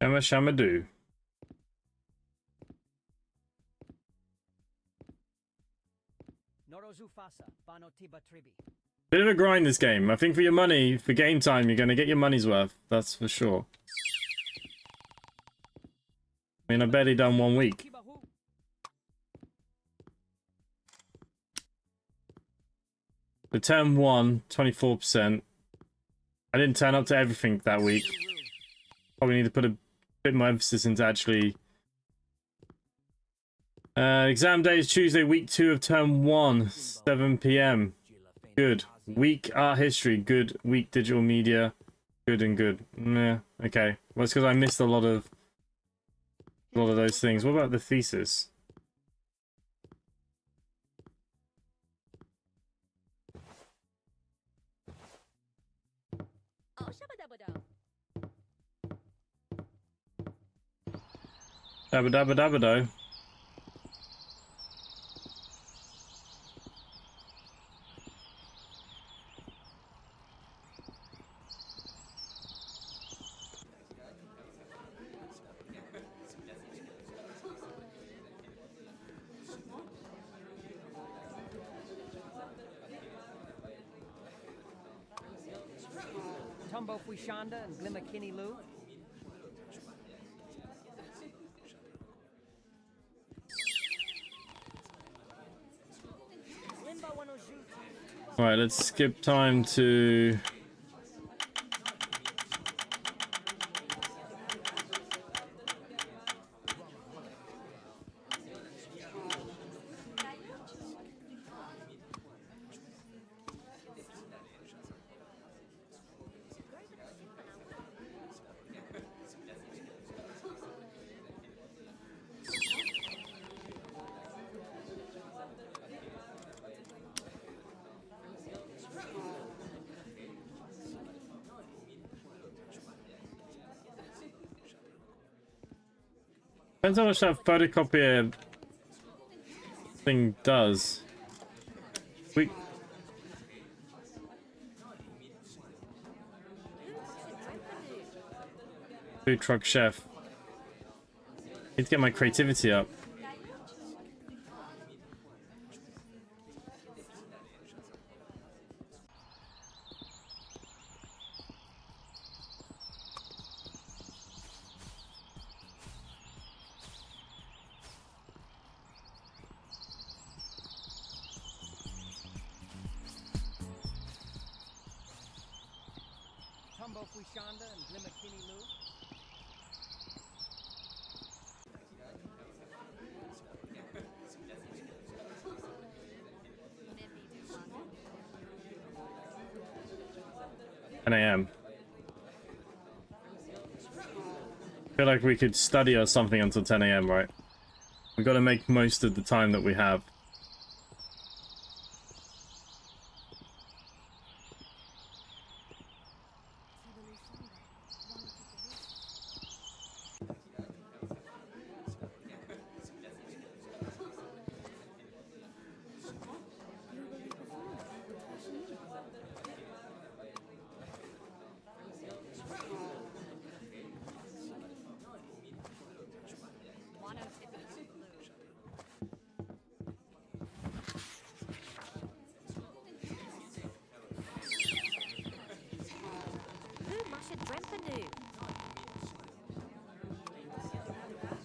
Emma Shamadoo. Norozufasa, Bano Tiba Tribi. Bit of a grind this game. I think for your money, for game time, you're going to get your money's worth. That's for sure. I mean, I've barely done 1 week. The term 1, 24%. I didn't turn up to everything that week. Probably need to put a bit more emphasis into actually... exam day is Tuesday, week 2 of term 1, 7 PM. Good. Week art history, good. Week digital media, good and good. Meh. Okay. Well, it's because I missed a lot of those things. What about the thesis? Oh, shabba-dabba-do. Dabba dabba dabba do. Tumbo Fui Shanda and Glima Kini Lu. Alright, let's skip time to... Depends how much that photocopier thing does. Food truck chef. Need to get my creativity up. Tumbo Fuishanda and Glimakini Lu. AM. I feel like we could study or something until 10 AM, right? We've got to make most of the time that we have.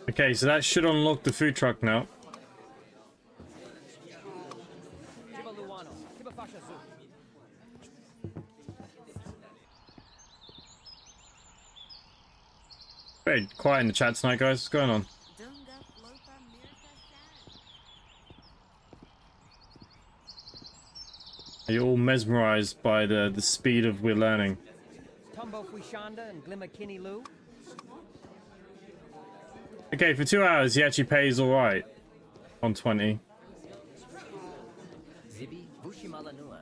Okay, so that should unlock the food truck now. Very quiet in the chat tonight, guys. What's going on? Are you all mesmerized by the speed of we're learning? Tumbo Fuishanda and Glimakini Lu. Okay, for 2 hours, he actually pays all right on 20. Zibi Bushimalanua.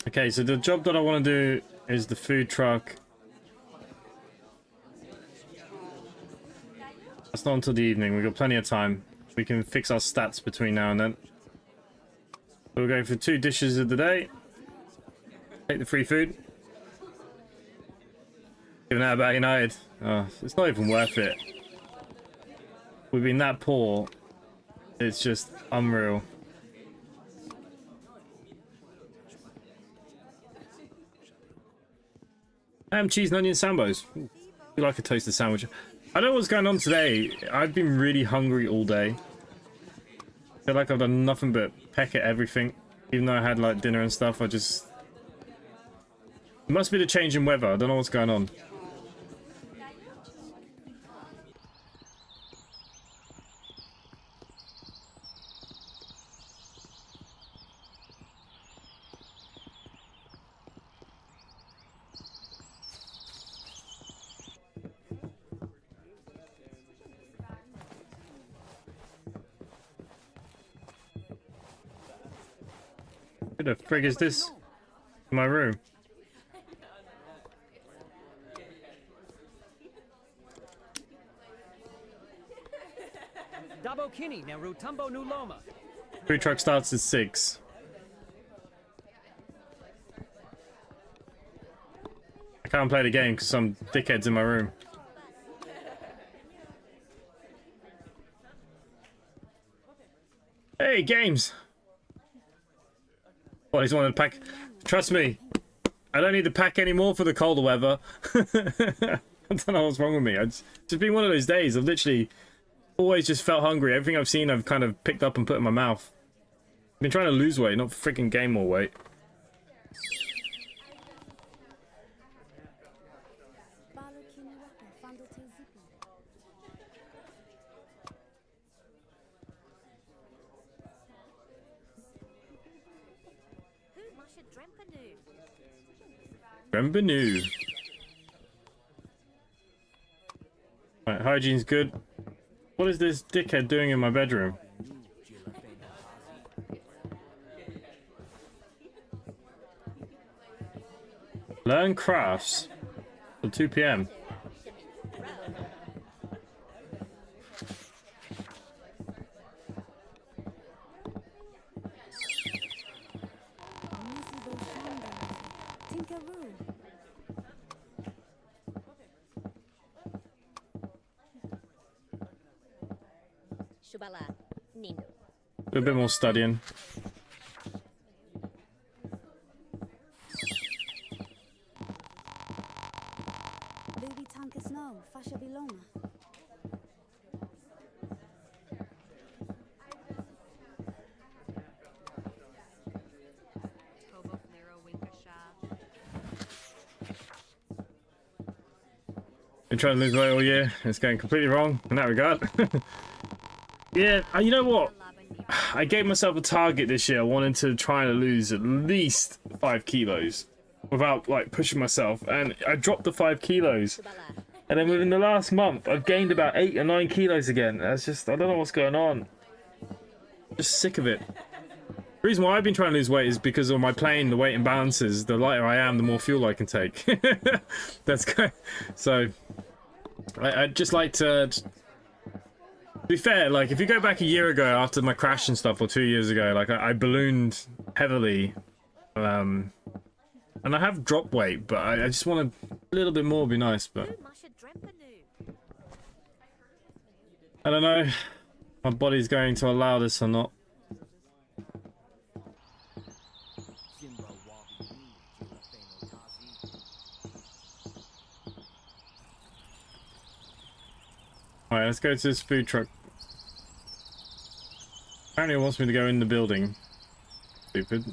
Okay, so the job that I want to do is the food truck. That's not until the evening. We've got plenty of time. We can fix our stats between now and then. We'll go for 2 dishes of the day. Take the free food. Giving that about United. Oh, it's not even worth it. We've been that poor. It's just unreal. Cheese and onion sambos. You like a toasted sandwich? I don't know what's going on today. I've been really hungry all day. I feel like I've done nothing but peck at everything. Even though I had like dinner and stuff, it must be the change in weather. I don't know what's going on. Who the frig is this in my room? Dabo Kini Neru Tumbo Nuloma. Food truck starts at 6. I can't play the game because some dickhead's in my room. Hey, games! Well, he's wanted to pack. Trust me, I don't need to pack anymore for the colder weather. I don't know what's wrong with me. It's just been one of those days. I've literally always just felt hungry. Everything I've seen, I've kind of picked up and put in my mouth. I've been trying to lose weight, not freaking gain more weight. Rembanu. Right, hygiene's good. What is this dickhead doing in my bedroom? Learn crafts till 2 PM. Shubala, Nindo. Do a bit more studying. Tankas no, fascia biloma. Tobo Flero Winkasha. Been trying to lose weight all year. It's going completely wrong in that regard. Yeah, you know what? I gave myself a target this year. I wanted to try to lose at least 5 kilos without like pushing myself, and I dropped the 5 kilos. Shubala. And then within the last month, I've gained about 8 or 9 kilos again. That's just, I don't know what's going on. Just sick of it. The reason why I've been trying to lose weight is because of my plane, the weight imbalances. The lighter I am, the more fuel I can take. That's good. So, I'd just like to be fair, like, if you go back a year ago after my crash and stuff, or 2 years ago, like, I ballooned heavily. And I have dropped weight, but I just want a little bit more would be nice, but... Who Masha Drempanu? I don't know. My body's going to allow this or not. Simba Wabi Ni, Jula Feno Tazi. Alright, let's go to this food truck. Apparently it wants me to go in the building. Stupid.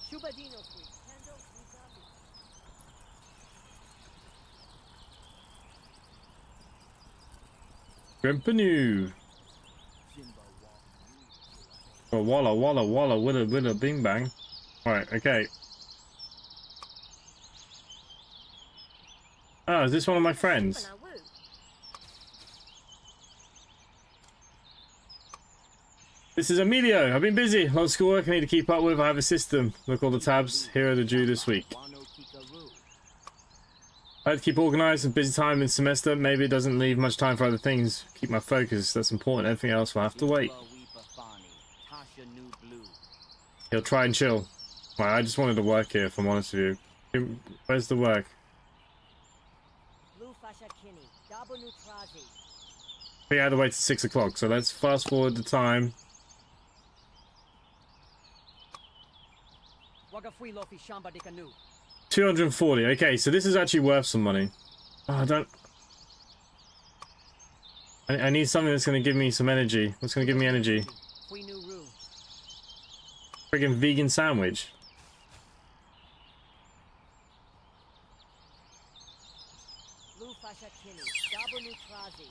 Shubadino Fui. Tando Uzabi. Grimpanu. Oh, walla, walla, walla, willa, bing bang. Alright, okay. Oh, is this one of my friends? Shubana Woo. This is Emilio. I've been busy. A lot of schoolwork I need to keep up with. I have a system. Look, all the tabs. Here are the due this week. Wano Kikaru. I have to keep organized and busy time in semester. Maybe it doesn't leave much time for other things. Keep my focus. That's important. Everything else will have to wait. Luba Weepa Fani, Tasha New Blue. He'll try and chill. Right, I just wanted to work here, if I'm honest with you. Where's the work? Blue Fasha Kinney. Dabunu Trazi. We had to wait till 6 o'clock, so let's fast forward the time. Wagafui Lofi Shamba de Canoe. 240. Okay, so this is actually worth some money. Oh, I don't... I need something that's going to give me some energy. What's going to give me energy? Fui New Roo. Friggin' vegan sandwich. Blue Fasha Kinney. Dabunu Trazi.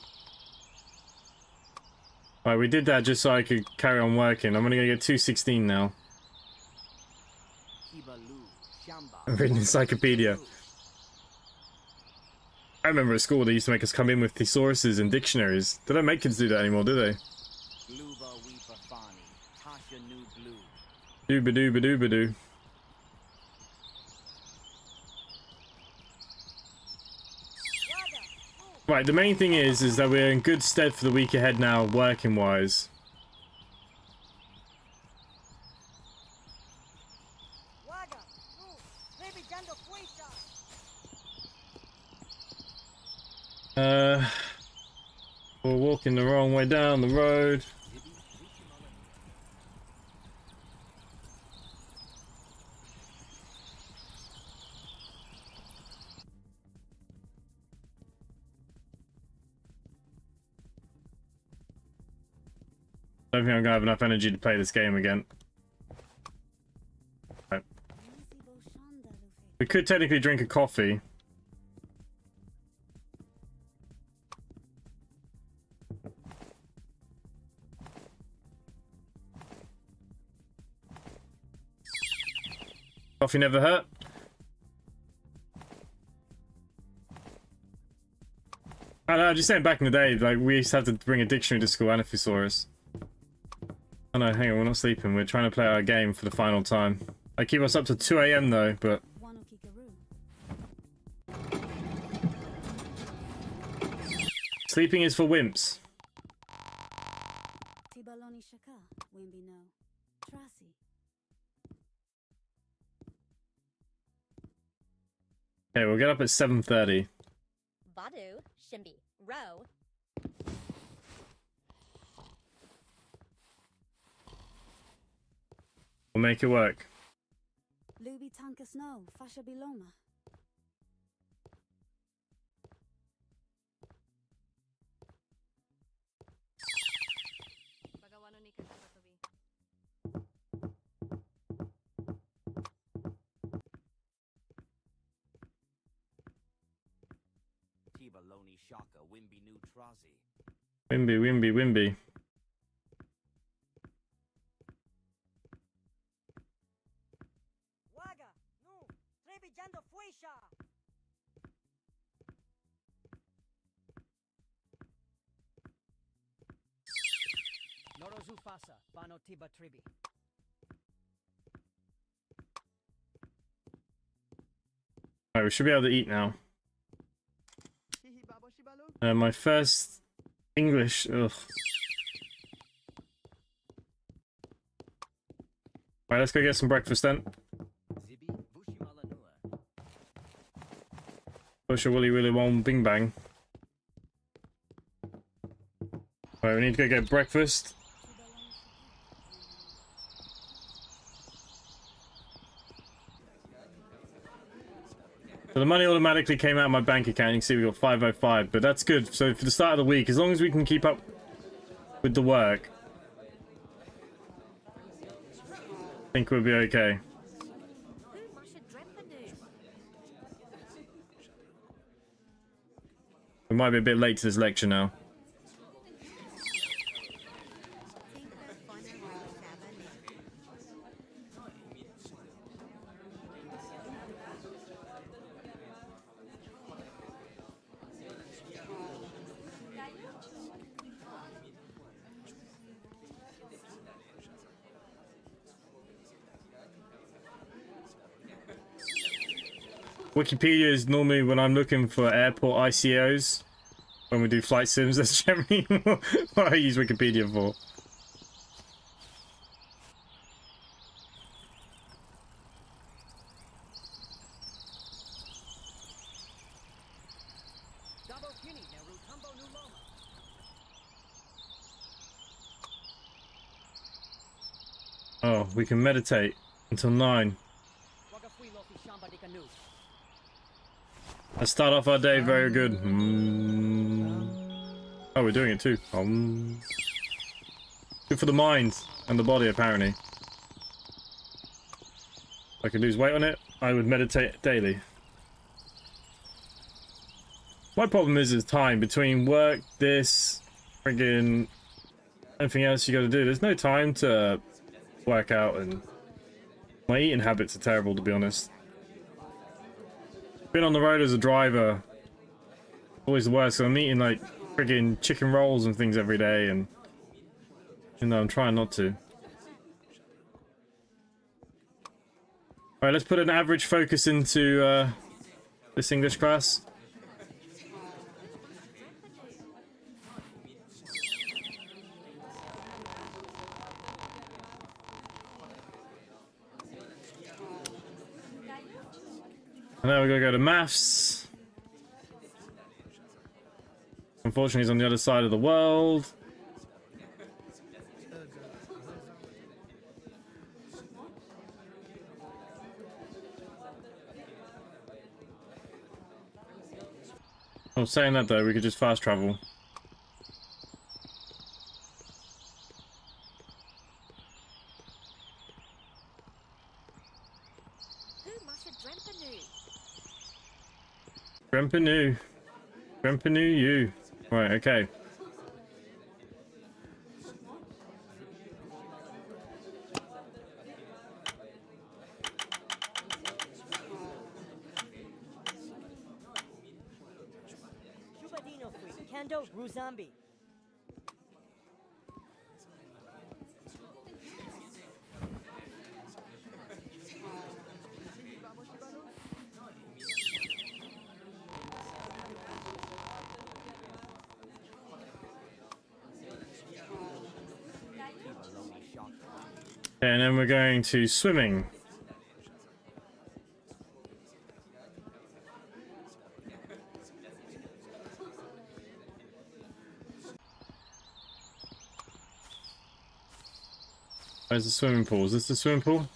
Alright, we did that just so I could carry on working. I'm only going to get 216 now. Kiba Lu, Shamba. I've read an encyclopedia. I remember at school they used to make us come in with thesauruses and dictionaries. They don't make kids do that anymore, do they? Luba Weepa Fani, Tasha New Blue. Dooba-dooba-dooba-doo. Right, the main thing is that we're in good stead for the week ahead now, working-wise. Waga. Ooh. Baby Jando Fuisha. We're walking the wrong way down the road. I don't think I'm gonna have enough energy to play this game again. Right. We could technically drink a coffee. Coffee never hurt. I don't know, just saying back in the day, like, we used to have to bring a dictionary to school and a thesaurus. Oh no, hang on, we're not sleeping. We're trying to play our game for the final time. I keep us up to 2 AM though, but... Wano Kikaru. Sleeping is for wimps. Tibaloni Shaka, Wimby no. Trasi. Okay, we'll get up at 7:30. Badu. Shimbi. Row. We'll make it work. Lubi tanka snow, fascia biloma. Pagawano ni Kagapatobi. Tiba Loni Shaka Wimby New Trazi. Wimby, Wimby, Wimby. Waga, nu, trebi jando fuisha. Norozu fasa, bano tiba tribi. Alright, we should be able to eat now. Hihi babo shibalo. My first English. Ugh. Alright, let's go get some breakfast then. Zibi Bushimalanua. Push a willy willy wong bing bang. Alright, we need to go get breakfast. So the money automatically came out of my bank account. You can see we got 505, but that's good. So for the start of the week, as long as we can keep up with the work, I think we'll be okay. Who masha drempa new? We might be a bit late to this lecture now. Wikipedia is normally when I'm looking for airport ICOs. When we do flight sims, that's generally what I use Wikipedia for. Dabo kini, neru tumbo nu loma. Oh, we can meditate until 9. Waga fui lofi shamba di canoe. Let's start off our day very good. Oh, we're doing it too. Good for the mind and the body, apparently. If I could lose weight on it, I would meditate daily. My problem is time between work, this, friggin' anything else you gotta do. There's no time to work out, and my eating habits are terrible, to be honest. Been on the road as a driver, always the worst. So I'm eating like friggin' chicken rolls and things every day, and you know I'm trying not to. All right, let's put an average focus into this English class. And now we're gonna go to maths. Unfortunately, he's on the other side of the world. Oh, saying that though, we could just fast travel. Who masha drempa new? Grempanu. Grempanu you. Right, okay. Shubadino fui, Kando Ruzambi. And then we're going to swimming. Where's the swimming pool? Is this the swimming pool?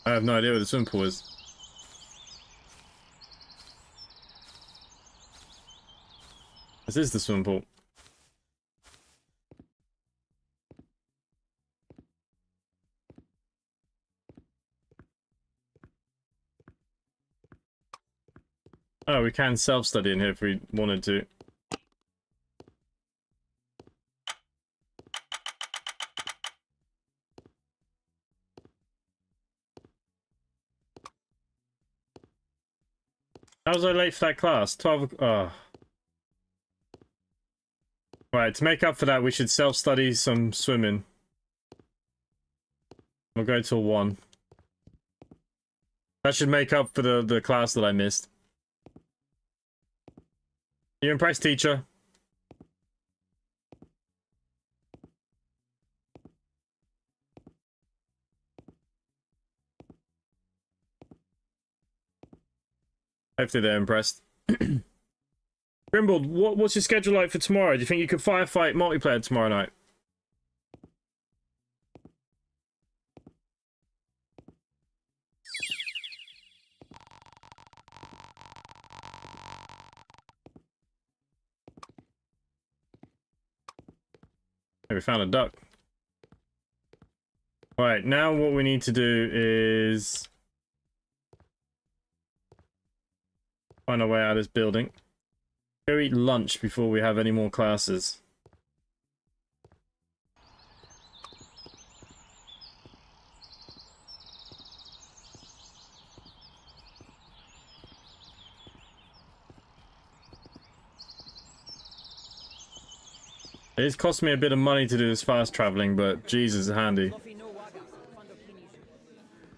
I have no idea where the swimming pool is. This is the swimming pool. Oh, we can self-study in here if we wanted to. How was I late for that class? 12. Oh. Right, to make up for that, we should self-study some swimming. We'll go till 1. That should make up for the class that I missed. You impressed, teacher? Hopefully they're impressed. Grimbled, what's your schedule like for tomorrow? Do you think you could firefight multiplayer tomorrow night? Hey, we found a duck. Right, now what we need to do is find our way out of this building. Go eat lunch before we have any more classes. It's cost me a bit of money to do this fast traveling, but Jesus, handy.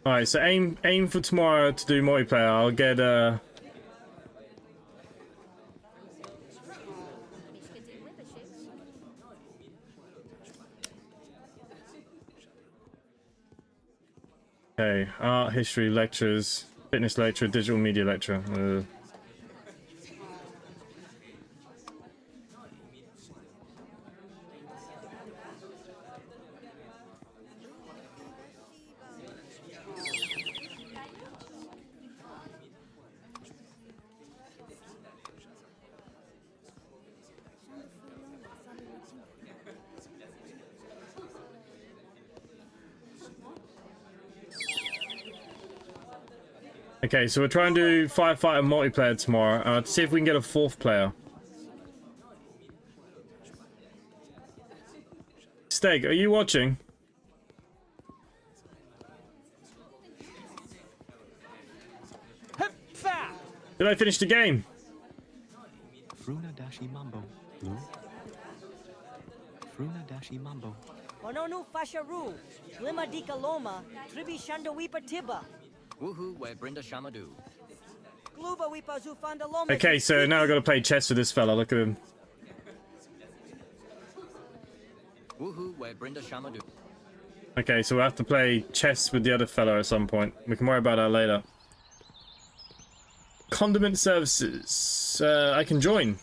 Alright, so aim for tomorrow to do multiplayer. I'll get okay, art, history, lectures, fitness lecture, digital media lecture. Okay, so we're trying to do firefighter multiplayer tomorrow to see if we can get a 4th player. Steg, are you watching? Did I finish the game? Fruna dashi mambo. No? Fruna dashi mambo. Ononu fasharu. Lima di kaloma. Tribi shanda wipa tiba. Woohoo, where Brenda Shamadu. Gluba wipa zufanda loma. Okay, so now I've got to play chess with this fella. Look at him. Woohoo, where Brenda Shamadu. Okay, so we'll have to play chess with the other fella at some point. We can worry about that later. Condiment services. I can join.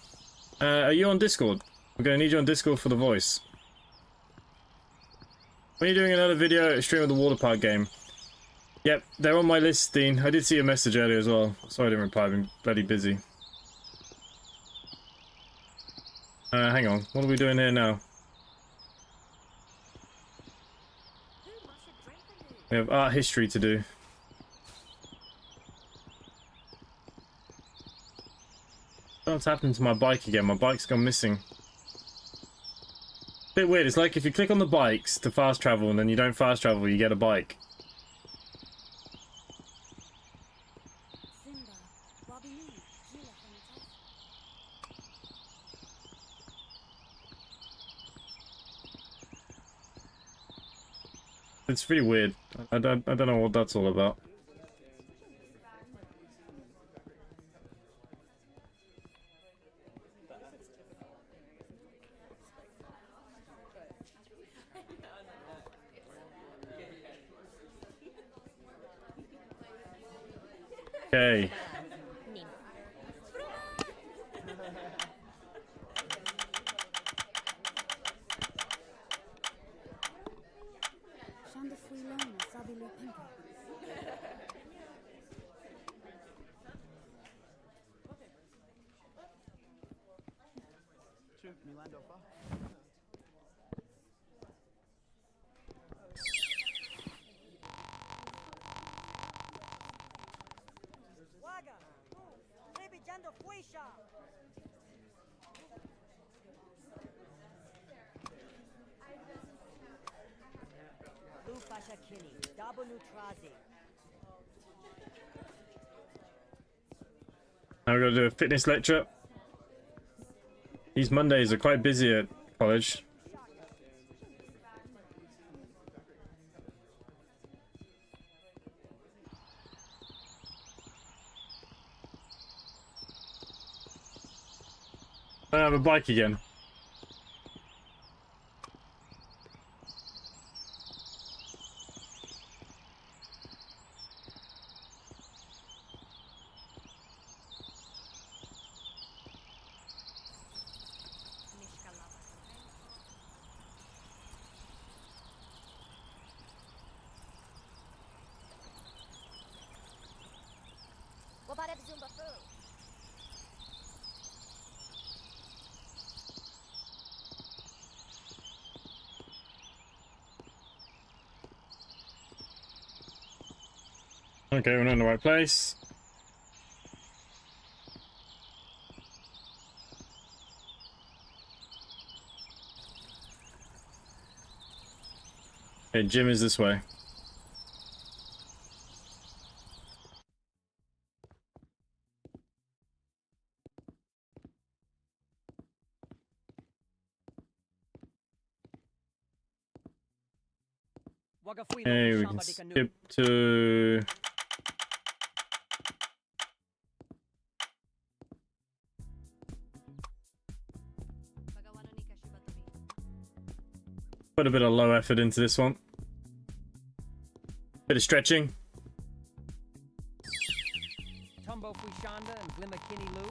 Are you on Discord? We're going to need you on Discord for the voice. When are you doing another video stream of the water park game? Yep, they're on my list, Dean. I did see a message earlier as well. Sorry I didn't reply, I've been bloody busy. Hang on. What are we doing here now? We have art history to do. What's happened to my bike again? My bike's gone missing. Bit weird. It's like if you click on the bikes to fast travel and then you don't fast travel, you get a bike. It's really weird. I don't know what that's all about. Okay. Waga, Tribi Jando Fuisha. Lu Fasha Kini, Dabo Nutrazi. Now we're gonna do a fitness lecture. These Mondays are quite busy at college. I have a bike again. Mishka lava. What about if Zumba Fu? Okay, we're not in the right place. Okay, gym is this way. Waga Fui Okay, we can skip to... Bagawano ni Kashibatori. Put a bit of low effort into this one. Bit of stretching. Tumbo Fuishanda and Blimakini Lu.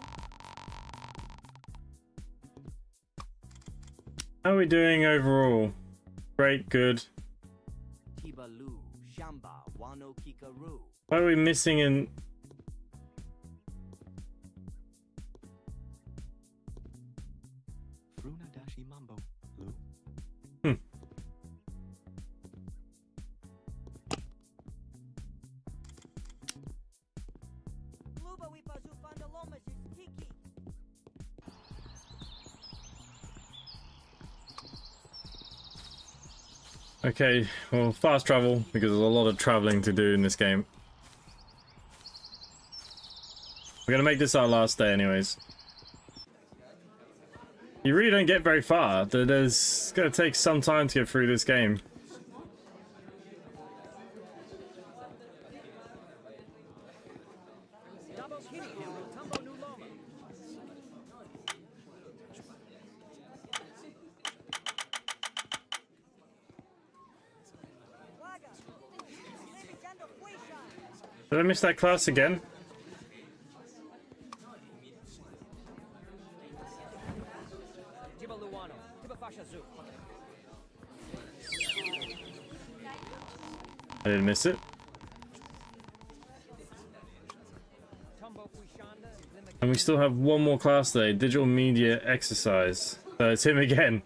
How are we doing overall? Great, good. Tiba Lu, Shamba, Wano Kikaru. Why are we missing in... Fruna dashi mambo. Lu. Luba Wipazu Fandalomas is Tiki. Okay, well, fast travel, because there's a lot of traveling to do in this game. We're gonna make this our last day anyways. You really don't get very far. There's gonna take some time to get through this game. Dabo Kini and Tumbo Nuloma. Waga, Tribi Jando Fuisha. Did I miss that class again? Tiba Luano, Tiba Fasha Zu. I didn't miss it. Tumbo Fuishanda and Blimakini. And we still have one more class today, digital media exercise. So it's him again.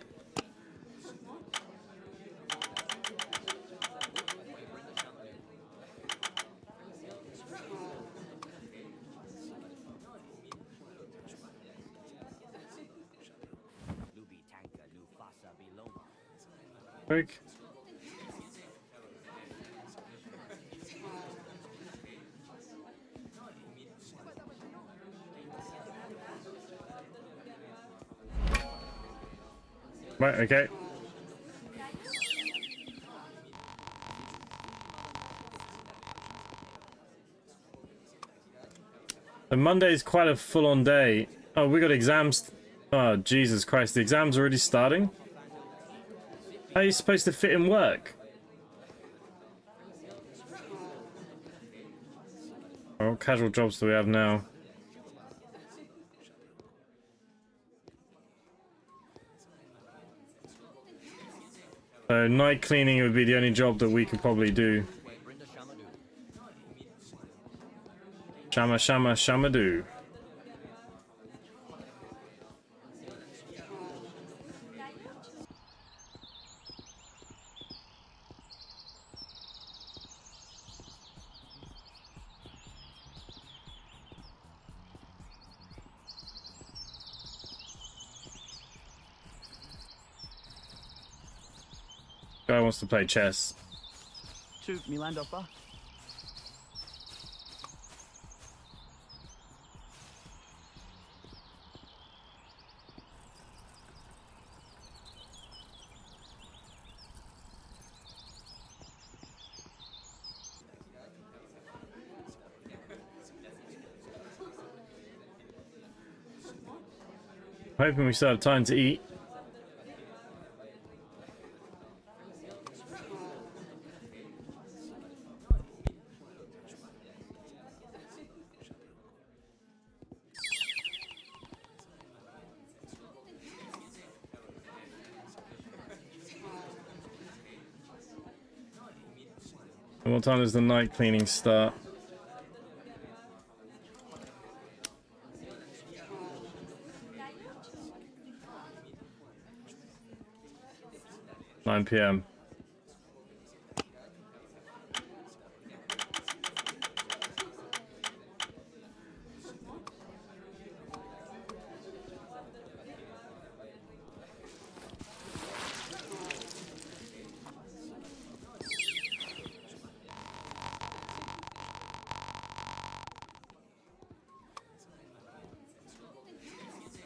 Lubi Tanka, Lufasa Biloma. Quick. Right, okay. The Monday is quite a full-on day. Oh, we got exams. Oh, Jesus Christ. The exam's already starting? How are you supposed to fit in work? What casual jobs do we have now? So night cleaning would be the only job that we could probably do. Shama shama shamadoo. Guy wants to play chess. Shoot, Milandoppa. Hoping we still have time to eat. And what time does the night cleaning start? (9 p.m.)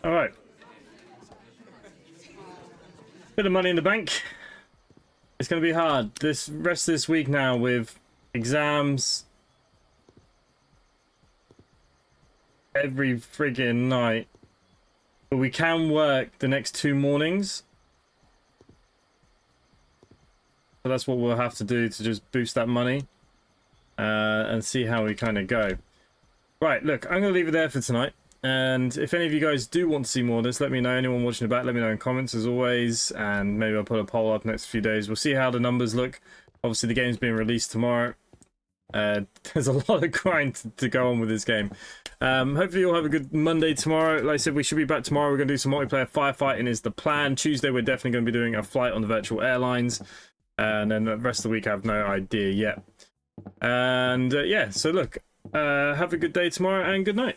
All right. Bit of money in the bank. It's going to be hard this rest of this week now with exams every friggin' night. But we can work the next 2 mornings. So that's what we'll have to do to just boost that money and see how we kind of go. Right, look, I'm going to leave it there for tonight. And if any of you guys do want to see more of this, let me know. Anyone watching the back, let me know in comments as always. And maybe I'll put a poll up next few days. We'll see how the numbers look. Obviously, the game's being released tomorrow. There's a lot of grind to go on with this game. Hopefully you'll have a good Monday tomorrow. Like I said, we should be back tomorrow. We're going to do some multiplayer firefighting is the plan. Tuesday, we're definitely going to be doing a flight on the virtual airlines. And then the rest of the week, I have no idea yet. And yeah, so look, have a good day tomorrow and good night.